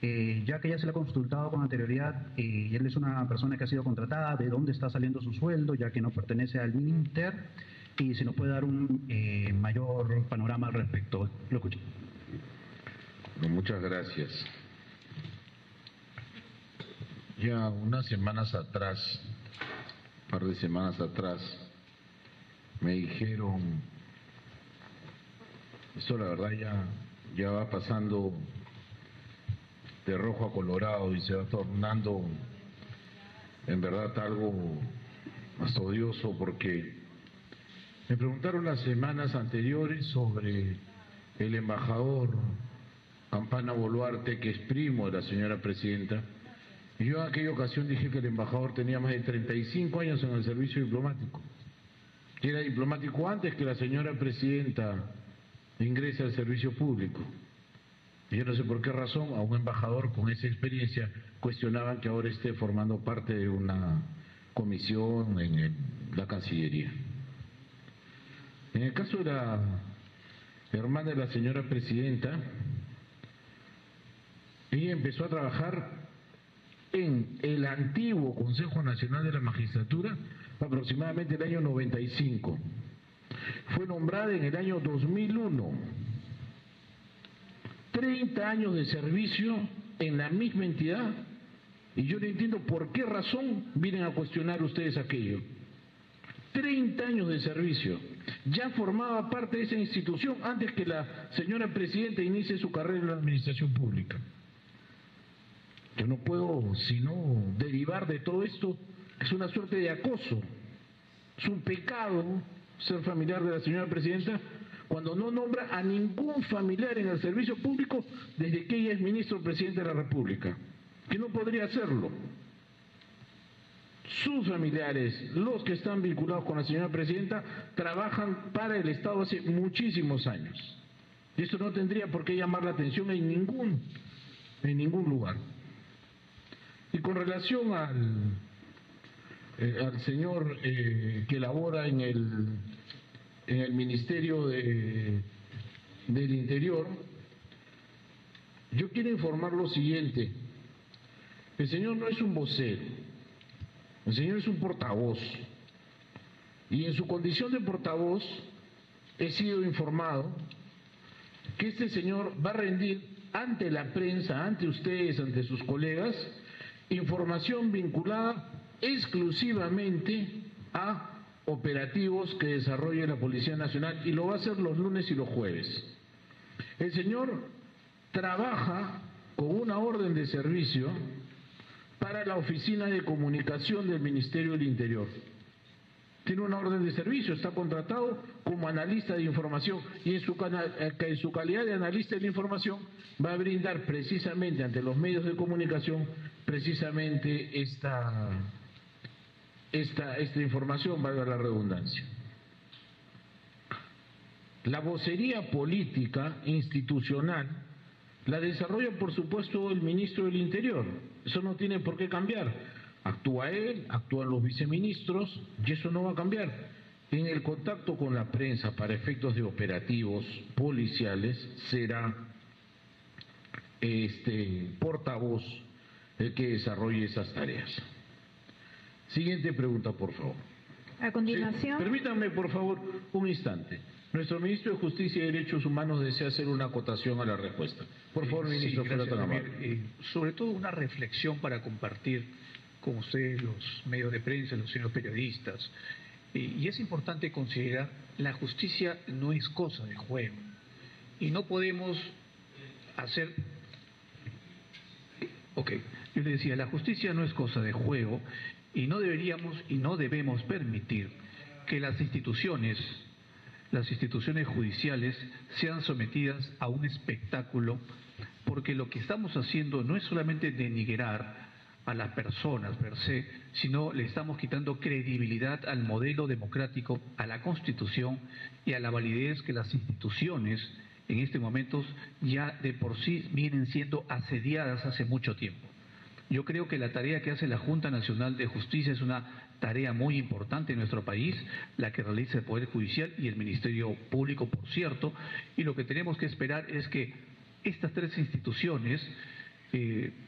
ya que ya se le ha consultado con anterioridad, y él es una persona que ha sido contratada, de dónde está saliendo su sueldo, ya que no pertenece al Mininter, y si nos puede dar un mayor panorama al respecto. Lo escucho. Muchas gracias. Ya unas semanas atrás, un par de semanas atrás, me dijeron, esto la verdad ya va pasando de rojo a colorado y se va tornando en verdad algo más odioso, porque me preguntaron las semanas anteriores sobre el embajador Campana Boluarte, que es primo de la señora presidenta, y yo en aquella ocasión dije que el embajador tenía más de 35 años en el servicio diplomático, que era diplomático antes que la señora presidenta ingrese al servicio público. Yo no sé por qué razón a un embajador con esa experiencia cuestionaban que ahora esté formando parte de una comisión en la Cancillería. En el caso de la hermana de la señora presidenta, ella empezó a trabajar en el antiguo Consejo Nacional de la Magistratura aproximadamente el año 95. Fue nombrada en el año 2001. 30 años de servicio en la misma entidad, y yo no entiendo por qué razón vienen a cuestionar ustedes aquello. 30 años de servicio. Ya formaba parte de esa institución antes que la señora presidenta inicie su carrera en la administración pública. Yo no puedo sino derivar de todo esto, es una suerte de acoso. Es un pecado ser familiar de la señora presidenta cuando no nombra a ningún familiar en el servicio público desde que ella es ministro presidente de la República, que no podría hacerlo. Sus familiares, los que están vinculados con la señora presidenta, trabajan para el Estado hace muchísimos años. Y eso no tendría por qué llamar la atención en ningún lugar. Y con relación al señor que labora en el Ministerio del Interior, yo quiero informar lo siguiente. El señor no es un vocero, el señor es un portavoz. Y en su condición de portavoz he sido informado que este señor va a rendir ante la prensa, ante ustedes, ante sus colegas, información vinculada exclusivamente a operativos que desarrolle la Policía Nacional, y lo va a hacer los lunes y los jueves. El señor trabaja con una orden de servicio para la Oficina de Comunicación del Ministerio del Interior. Tiene una orden de servicio, está contratado como analista de información, y en su calidad de analista de la información va a brindar precisamente ante los medios de comunicación precisamente esta información, valga la redundancia. La vocería política institucional la desarrolla, por supuesto, el ministro del Interior. Eso no tiene por qué cambiar. Actúa él, actúan los viceministros, y eso no va a cambiar. En el contacto con la prensa para efectos de operativos policiales será portavoz el que desarrolle esas tareas. Siguiente pregunta, por favor. A continuación. Sí, permítanme, por favor, un instante. Nuestro ministro de Justicia y Derechos Humanos desea hacer una acotación a la respuesta. Por favor, ministro, fuera tan amable. Sobre todo una reflexión para compartir con ustedes, los medios de prensa, los señores periodistas. Y es importante considerar, la justicia no es cosa de juego. Y no podemos hacer... yo le decía, la justicia no es cosa de juego, y no deberíamos y no debemos permitir que las instituciones judiciales sean sometidas a un espectáculo, porque lo que estamos haciendo no es solamente denigrar a las personas per se, sino le estamos quitando credibilidad al modelo democrático, a la Constitución y a la validez que las instituciones en este momento ya de por sí vienen siendo asediadas hace mucho tiempo. Yo creo que la tarea que hace la Junta Nacional de Justicia es una tarea muy importante en nuestro país, la que realiza el Poder Judicial y el Ministerio Público, por cierto, y lo que tenemos que esperar es que estas tres instituciones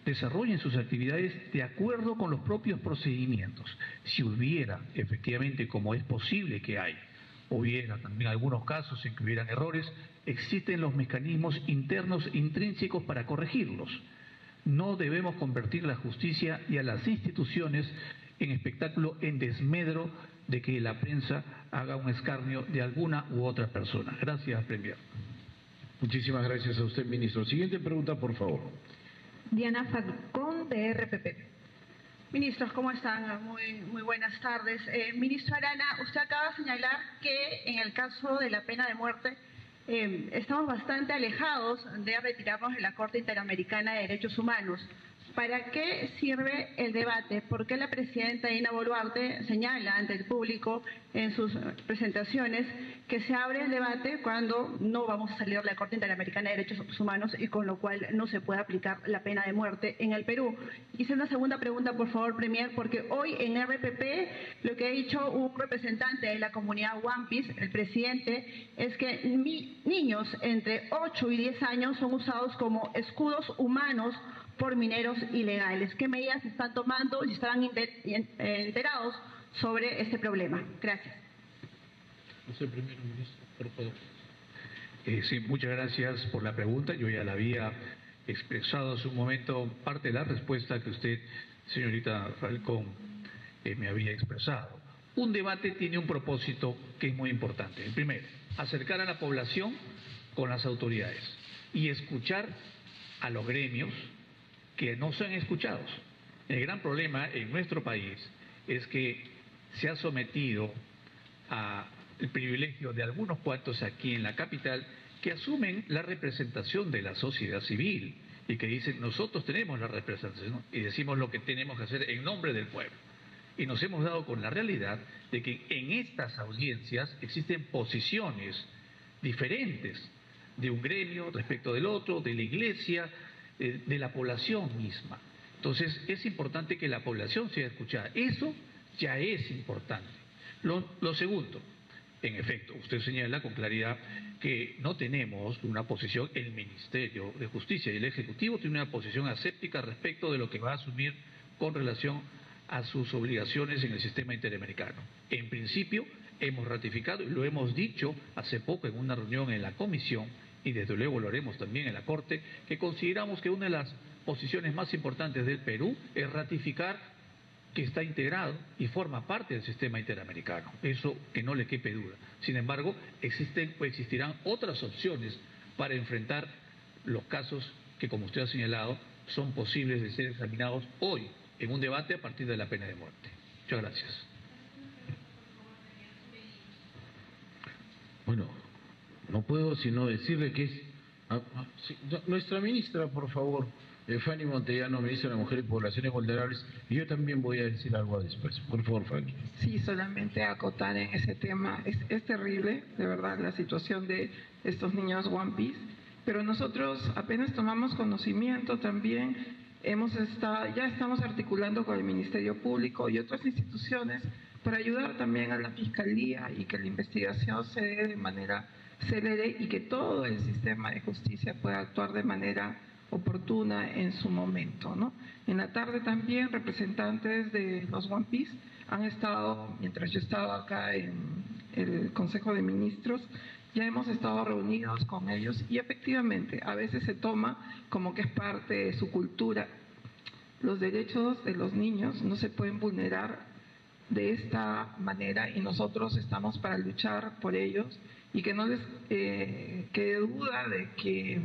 desarrollen sus actividades de acuerdo con los propios procedimientos. Si hubiera, efectivamente, como es posible que hay, hubiera también algunos casos en que hubieran errores, existen los mecanismos internos intrínsecos para corregirlos. No debemos convertir la justicia y a las instituciones en espectáculo, en desmedro de que la prensa haga un escarnio de alguna u otra persona. Gracias, Premier. Muchísimas gracias a usted, ministro. Siguiente pregunta, por favor. Diana Falcón, de RPP. Ministros, ¿cómo están? Muy buenas tardes. Ministro Arana, usted acaba de señalar que en el caso de la pena de muerte estamos bastante alejados de retirarnos de la Corte Interamericana de Derechos Humanos. ¿Para qué sirve el debate? ¿Por qué la presidenta Dina Boluarte señala ante el público en sus presentaciones que se abre el debate cuando no vamos a salir de la Corte Interamericana de Derechos Humanos y con lo cual no se puede aplicar la pena de muerte en el Perú? Hice una segunda pregunta, por favor, Premier, porque hoy en RPP lo que ha dicho un representante de la comunidad One Piece, el presidente, es que niños entre 8 y 10 años son usados como escudos humanos por mineros ilegales. ¿Qué medidas se están tomando y estarán enterados sobre este problema? Gracias. Primer ministro, por favor. Sí, muchas gracias por la pregunta. Yo ya la había expresado hace un momento parte de la respuesta que usted, señorita Falcón, me había expresado. Un debate tiene un propósito que es muy importante. El primero, acercar a la población con las autoridades y escuchar a los gremios que no son escuchados. El gran problema en nuestro país es que se ha sometido al privilegio de algunos cuantos aquí en la capital que asumen la representación de la sociedad civil y que dicen nosotros tenemos la representación y decimos lo que tenemos que hacer en nombre del pueblo. Y nos hemos dado con la realidad de que en estas audiencias existen posiciones diferentes de un gremio respecto del otro, de la iglesia, de la población misma. Entonces es importante que la población sea escuchada. Eso ya es importante. Lo segundo, en efecto, usted señala con claridad que no tenemos una posición, el Ministerio de Justicia y el Ejecutivo tiene una posición aséptica respecto de lo que va a asumir con relación a sus obligaciones en el sistema interamericano. En principio, hemos ratificado, y lo hemos dicho hace poco en una reunión en la Comisión, y desde luego lo haremos también en la Corte, que consideramos que una de las posiciones más importantes del Perú es ratificar que está integrado y forma parte del sistema interamericano. Eso que no le quepe duda. Sin embargo, existen o existirán otras opciones para enfrentar los casos que, como usted ha señalado, son posibles de ser examinados hoy en un debate a partir de la pena de muerte. Muchas gracias. Bueno, no puedo sino decirle que es... Sí, nuestra ministra, por favor. Fanny Montellano, ministra de la Mujer y Poblaciones Vulnerables, y yo también voy a decir algo después. Por favor, Fanny. Sí, solamente acotar en ese tema. Es terrible, de verdad, la situación de estos niños One Piece, pero nosotros apenas tomamos conocimiento también, ya estamos articulando con el Ministerio Público y otras instituciones para ayudar también a la Fiscalía y que la investigación se dé de manera célere y que todo el sistema de justicia pueda actuar de manera oportuna en su momento, ¿no? En la tarde también representantes de los One Piece han estado, mientras yo estaba acá en el Consejo de Ministros, ya hemos estado reunidos con ellos y efectivamente a veces se toma como que es parte de su cultura. Los derechos de los niños no se pueden vulnerar de esta manera y nosotros estamos para luchar por ellos y que no les quede duda de que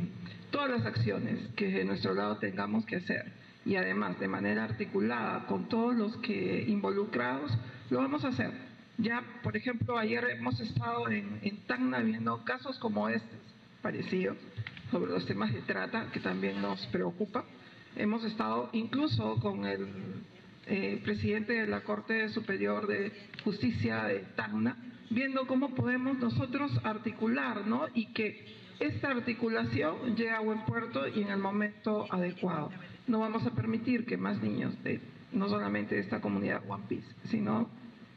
todas las acciones que de nuestro lado tengamos que hacer y además de manera articulada con todos los que involucrados, lo vamos a hacer. Ya, por ejemplo, ayer hemos estado en Tacna viendo casos como estos, parecidos, sobre los temas de trata, que también nos preocupa. Hemos estado incluso con el presidente de la Corte Superior de Justicia de Tacna, viendo cómo podemos nosotros articular, ¿no? Y que esta articulación llegue a buen puerto y en el momento adecuado. No vamos a permitir que más niños, no solamente de esta comunidad One Piece, sino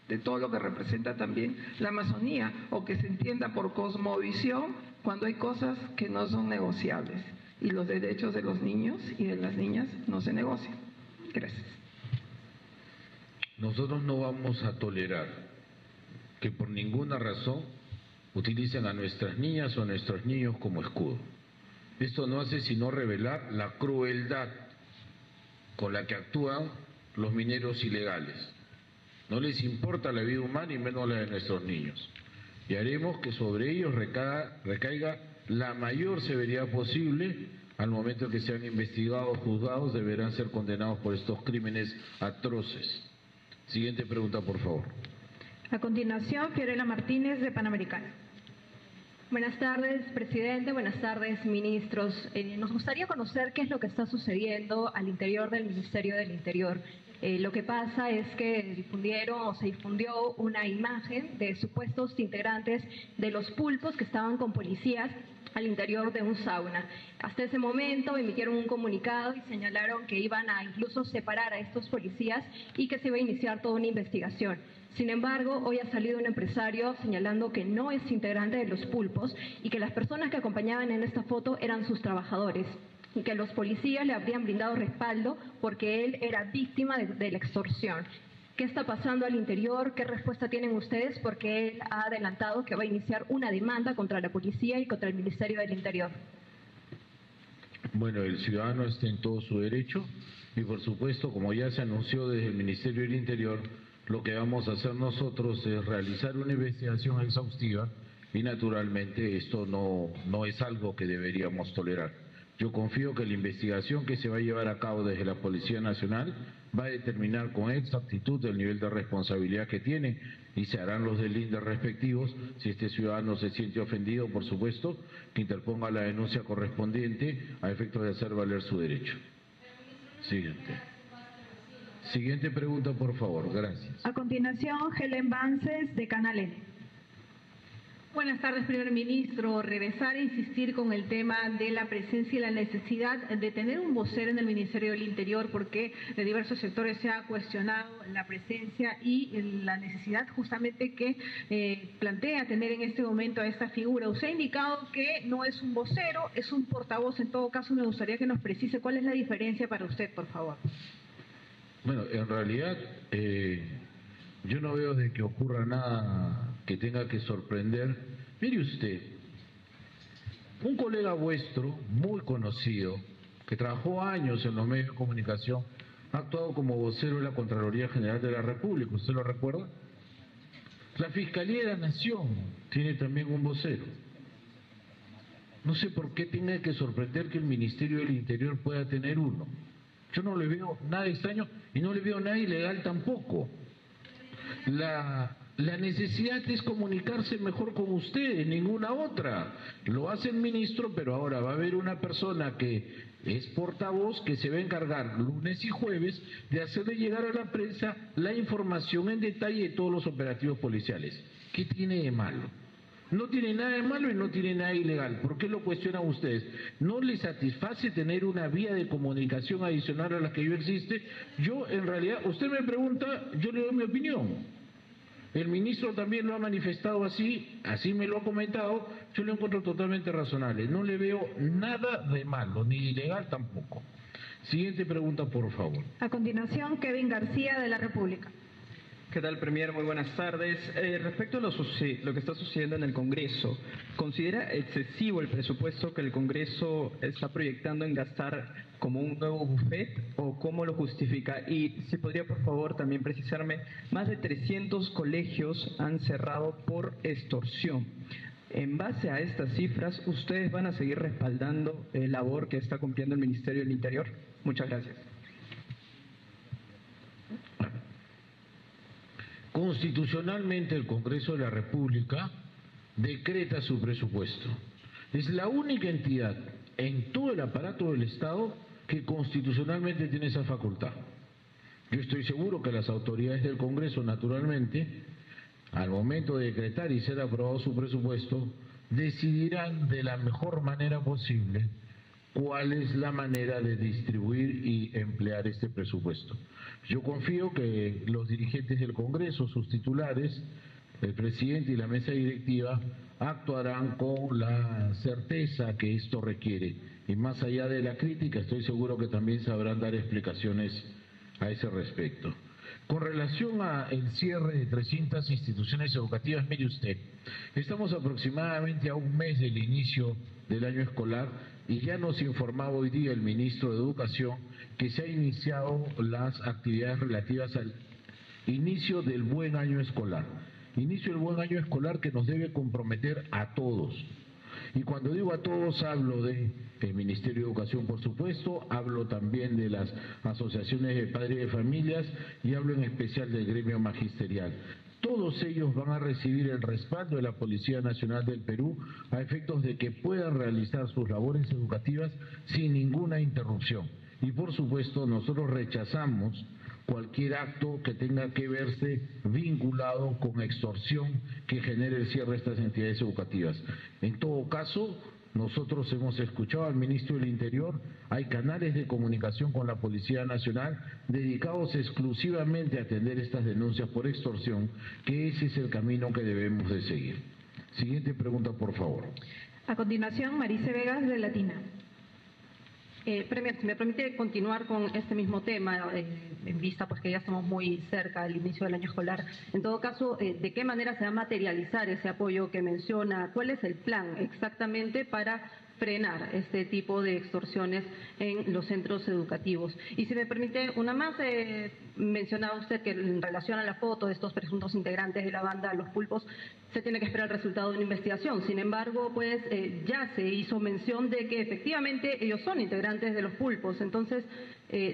de todo lo que representa también la Amazonía, o que se entienda por cosmovisión cuando hay cosas que no son negociables. Y los derechos de los niños y de las niñas no se negocian. Gracias. Nosotros no vamos a tolerar que por ninguna razón utilicen a nuestras niñas o a nuestros niños como escudo. Esto no hace sino revelar la crueldad con la que actúan los mineros ilegales. No les importa la vida humana y menos la de nuestros niños. Y haremos que sobre ellos recaiga la mayor severidad posible. Al momento que sean investigados, juzgados, deberán ser condenados por estos crímenes atroces. Siguiente pregunta, por favor. A continuación, Fiorella Martínez, de Panamericana. Buenas tardes, presidente. Buenas tardes, ministros. Nos gustaría conocer qué es lo que está sucediendo al interior del Ministerio del Interior. Lo que pasa es que se difundió una imagen de supuestos integrantes de los pulpos que estaban con policías al interior de un sauna. Hasta ese momento emitieron un comunicado y señalaron que iban a incluso separar a estos policías y que se iba a iniciar toda una investigación. Sin embargo, hoy ha salido un empresario señalando que no es integrante de los pulpos y que las personas que acompañaban en esta foto eran sus trabajadores y que los policías le habrían brindado respaldo porque él era víctima de la extorsión. ¿Qué está pasando al interior? ¿Qué respuesta tienen ustedes? Porque él ha adelantado que va a iniciar una demanda contra la policía y contra el Ministerio del Interior. Bueno, el ciudadano está en todo su derecho y, por supuesto, como ya se anunció desde el Ministerio del Interior, lo que vamos a hacer nosotros es realizar una investigación exhaustiva y, naturalmente, esto no es algo que deberíamos tolerar. Yo confío que la investigación que se va a llevar a cabo desde la Policía Nacional va a determinar con exactitud el nivel de responsabilidad que tiene y se harán los delindes respectivos. Si este ciudadano se siente ofendido, por supuesto, que interponga la denuncia correspondiente a efectos de hacer valer su derecho. Siguiente pregunta, por favor. Gracias. A continuación, Helen Vances, de Canal N. Buenas tardes, primer ministro. Regresar a insistir con el tema de la presencia y la necesidad de tener un vocero en el Ministerio del Interior, porque de diversos sectores se ha cuestionado la presencia y la necesidad justamente que plantea tener en este momento a esta figura. Usted ha indicado que no es un vocero, es un portavoz. En todo caso, me gustaría que nos precise cuál es la diferencia para usted, por favor. Bueno, en realidad yo no veo de que ocurra nada que tenga que sorprender. Mire usted, un colega vuestro muy conocido, que trabajó años en los medios de comunicación, ha actuado como vocero de la Contraloría General de la República, ¿usted lo recuerda? La Fiscalía de la Nación tiene también un vocero. No sé por qué tenga que sorprender que el Ministerio del Interior pueda tener uno. Yo no le veo nada extraño y no le veo nada ilegal tampoco. La necesidad es comunicarse mejor con usted, ninguna otra. Lo hace el ministro, pero ahora va a haber una persona que es portavoz que se va a encargar lunes y jueves de hacerle llegar a la prensa la información en detalle de todos los operativos policiales. ¿Qué tiene de malo? No tiene nada de malo y no tiene nada ilegal. ¿Por qué lo cuestionan ustedes? ¿No les satisface tener una vía de comunicación adicional a la que ya existe? Yo, en realidad, usted me pregunta, yo le doy mi opinión. El ministro también lo ha manifestado así me lo ha comentado, yo lo encuentro totalmente razonable. No le veo nada de malo, ni ilegal tampoco. Siguiente pregunta, por favor. A continuación, Kevin García, de La República. ¿Qué tal, Premier? Muy buenas tardes. Respecto a lo que está sucediendo en el Congreso, ¿considera excesivo el presupuesto que el Congreso está proyectando en gastar como un nuevo buffet o cómo lo justifica? Y si podría, por favor, también precisarme, más de 300 colegios han cerrado por extorsión. En base a estas cifras, ¿ustedes van a seguir respaldando la labor que está cumpliendo el Ministerio del Interior? Muchas gracias. Constitucionalmente el Congreso de la República decreta su presupuesto. Es la única entidad en todo el aparato del Estado que constitucionalmente tiene esa facultad. Yo estoy seguro que las autoridades del Congreso, naturalmente, al momento de decretar y ser aprobado su presupuesto, decidirán de la mejor manera posible cuál es la manera de distribuir y emplear este presupuesto. Yo confío que los dirigentes del Congreso, sus titulares, el presidente y la mesa directiva, actuarán con la certeza que esto requiere. Y más allá de la crítica, estoy seguro que también sabrán dar explicaciones a ese respecto. Con relación al cierre de 300 instituciones educativas, mire usted, estamos aproximadamente a un mes del inicio del año escolar y ya nos informaba hoy día el ministro de Educación que se han iniciado las actividades relativas al inicio del buen año escolar. Inicio del buen año escolar que nos debe comprometer a todos. Y cuando digo a todos, hablo del Ministerio de Educación, por supuesto, hablo también de las asociaciones de padres de familias y hablo en especial del gremio magisterial. todos ellos van a recibir el respaldo de la Policía Nacional del Perú a efectos de que puedan realizar sus labores educativas sin ninguna interrupción. Y por supuesto nosotros rechazamos cualquier acto que tenga que verse vinculado con extorsión que genere el cierre de estas entidades educativas. En todo caso, nosotros hemos escuchado al ministro del Interior, hay canales de comunicación con la Policía Nacional dedicados exclusivamente a atender estas denuncias por extorsión, que ese es el camino que debemos de seguir. Siguiente pregunta, por favor. A continuación, Marice Vegas, de Latina. Premier, si me permite continuar con este mismo tema, en vista pues que ya estamos muy cerca del inicio del año escolar. En todo caso, ¿de qué manera se va a materializar ese apoyo que menciona? ¿Cuál es el plan exactamente para frenar este tipo de extorsiones en los centros educativos? Y si me permite una más, mencionaba usted que en relación a la foto de estos presuntos integrantes de la banda Los Pulpos, se tiene que esperar el resultado de una investigación. Sin embargo, pues ya se hizo mención de que efectivamente ellos son integrantes de Los Pulpos. Entonces,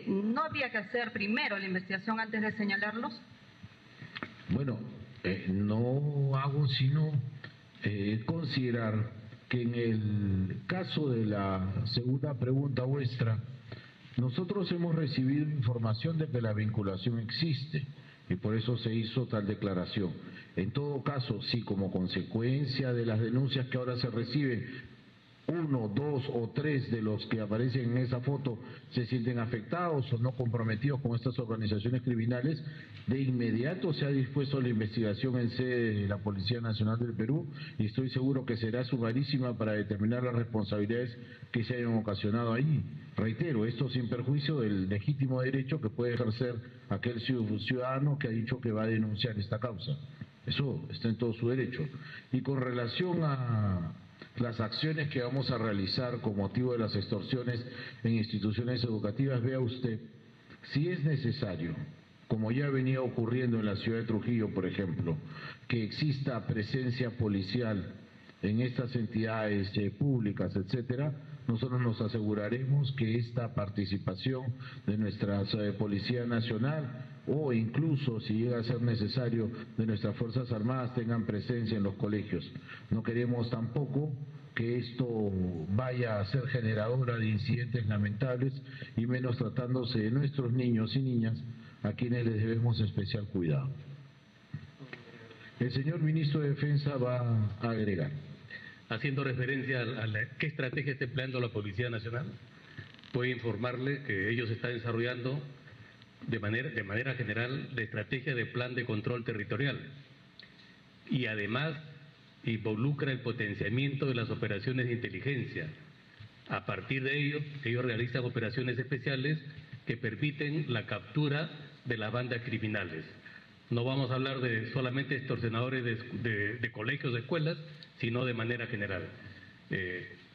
¿no habría que hacer primero la investigación antes de señalarlos? Bueno, no hago sino considerar que en el caso de la segunda pregunta vuestra, nosotros hemos recibido información de que la vinculación existe y por eso se hizo tal declaración. En todo caso, si como consecuencia de las denuncias que ahora se reciben, 1, 2 o 3 de los que aparecen en esa foto se sienten afectados o no comprometidos con estas organizaciones criminales, de inmediato se ha dispuesto la investigación en sede de la Policía Nacional del Perú y estoy seguro que será sumarísima para determinar las responsabilidades que se hayan ocasionado ahí. Reitero, esto sin perjuicio del legítimo derecho que puede ejercer aquel ciudadano que ha dicho que va a denunciar esta causa. Eso está en todo su derecho. Y con relación a las acciones que vamos a realizar con motivo de las extorsiones en instituciones educativas, vea usted, si es necesario, como ya venía ocurriendo en la ciudad de Trujillo, por ejemplo, que exista presencia policial en estas entidades públicas, etcétera, nosotros nos aseguraremos que esta participación de nuestra Policía Nacional o incluso, si llega a ser necesario, de nuestras Fuerzas Armadas tengan presencia en los colegios. No queremos tampoco que esto vaya a ser generadora de incidentes lamentables y menos tratándose de nuestros niños y niñas a quienes les debemos especial cuidado. El señor Ministro de Defensa va a agregar. Haciendo referencia a qué estrategia está empleando la Policía Nacional, puedo informarle que ellos están desarrollando de manera general la estrategia de plan de control territorial y además involucra el potenciamiento de las operaciones de inteligencia. A partir de ello, ellos realizan operaciones especiales que permiten la captura de las bandas criminales. No vamos a hablar de solamente extorsionadores de colegios, de escuelas, sino de manera general.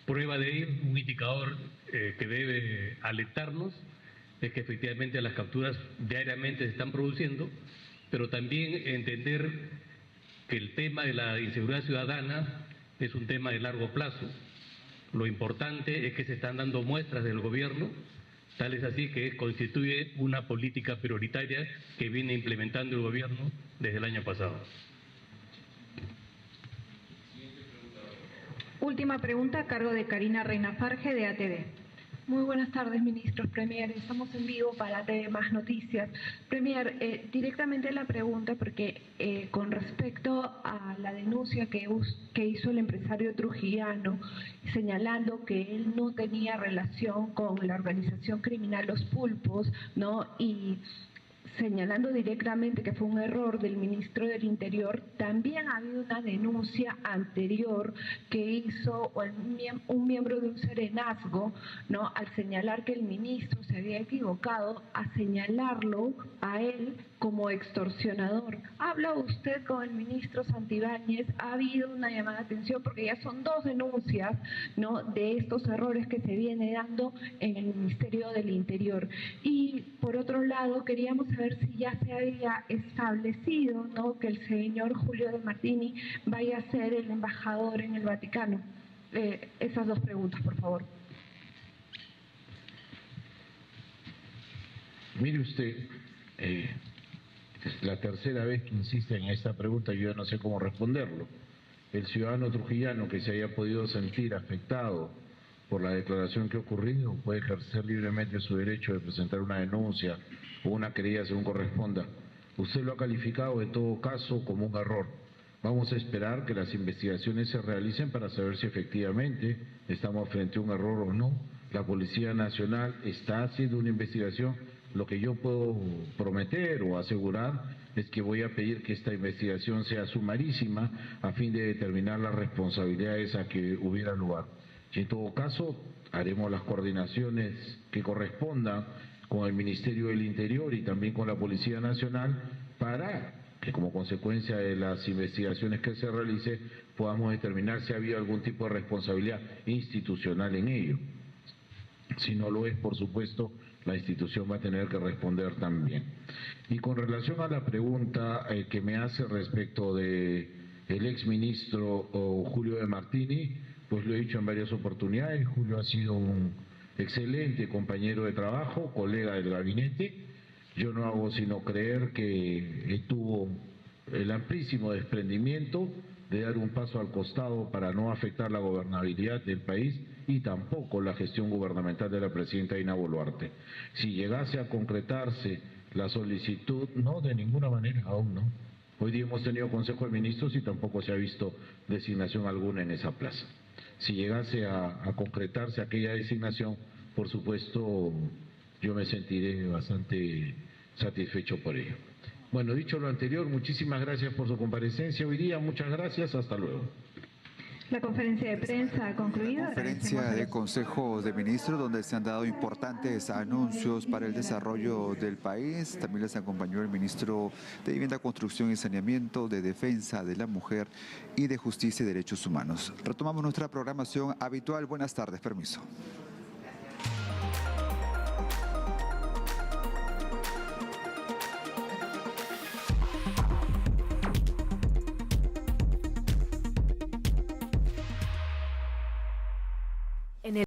Prueba de ello, un indicador que debe alertarnos es que efectivamente las capturas diariamente se están produciendo, pero también entender que el tema de la inseguridad ciudadana es un tema de largo plazo. Lo importante es que se están dando muestras del gobierno, tal es así que constituye una política prioritaria que viene implementando el gobierno desde el año pasado. Última pregunta a cargo de Karina Reina Farge, de ATV. Muy buenas tardes, ministros. Premier, estamos en vivo para ATV Más Noticias. Premier, directamente la pregunta, porque con respecto a la denuncia que hizo el empresario trujillano, señalando que él no tenía relación con la organización criminal Los Pulpos, ¿no? Y señalando directamente que fue un error del ministro del Interior, también ha habido una denuncia anterior que hizo un miembro de un serenazgo, ¿no?, al señalar que el ministro se había equivocado, a señalarlo a él como extorsionador. ¿Habla usted con el ministro Santibáñez? ¿Ha habido una llamada de atención? Porque ya son 2 denuncias, ¿no?, de estos errores que se viene dando en el Ministerio del Interior. Y por otro lado, queríamos saber si ya se había establecido, ¿no?, que el señor Julio de Martini vaya a ser el embajador en el Vaticano. Esas 2 preguntas, por favor. Mire usted, Es la tercera vez que insisten en esta pregunta, yo ya no sé cómo responderlo. El ciudadano trujillano que se haya podido sentir afectado por la declaración que ha ocurrido puede ejercer libremente su derecho de presentar una denuncia o una querella según corresponda. Usted lo ha calificado en todo caso como un error. Vamos a esperar que las investigaciones se realicen para saber si efectivamente estamos frente a un error o no. La Policía Nacional está haciendo una investigación. Lo que yo puedo prometer o asegurar es que voy a pedir que esta investigación sea sumarísima a fin de determinar las responsabilidades a que hubiera lugar. Y en todo caso, haremos las coordinaciones que correspondan con el Ministerio del Interior y también con la Policía Nacional para que como consecuencia de las investigaciones que se realicen podamos determinar si ha habido algún tipo de responsabilidad institucional en ello. Si no lo es, por supuesto, la institución va a tener que responder también. Y con relación a la pregunta que me hace respecto de el exministro Julio de Martini, pues lo he dicho en varias oportunidades. Julio ha sido un excelente compañero de trabajo, colega del gabinete. Yo no hago sino creer que él tuvo el amplísimo desprendimiento de dar un paso al costado para no afectar la gobernabilidad del país y tampoco la gestión gubernamental de la presidenta Dina Boluarte. Si llegase a concretarse la solicitud, no, de ninguna manera, aún no. Hoy día hemos tenido Consejo de Ministros y tampoco se ha visto designación alguna en esa plaza. Si llegase a concretarse aquella designación, por supuesto, yo me sentiré bastante satisfecho por ello. Bueno, dicho lo anterior, muchísimas gracias por su comparecencia hoy día. Muchas gracias, hasta luego. La conferencia de prensa ha concluido. Conferencia de Consejo de Ministros donde se han dado importantes anuncios para el desarrollo del país. También les acompañó el ministro de Vivienda, Construcción y Saneamiento, de Defensa de la Mujer y de Justicia y Derechos Humanos. Retomamos nuestra programación habitual. Buenas tardes, permiso.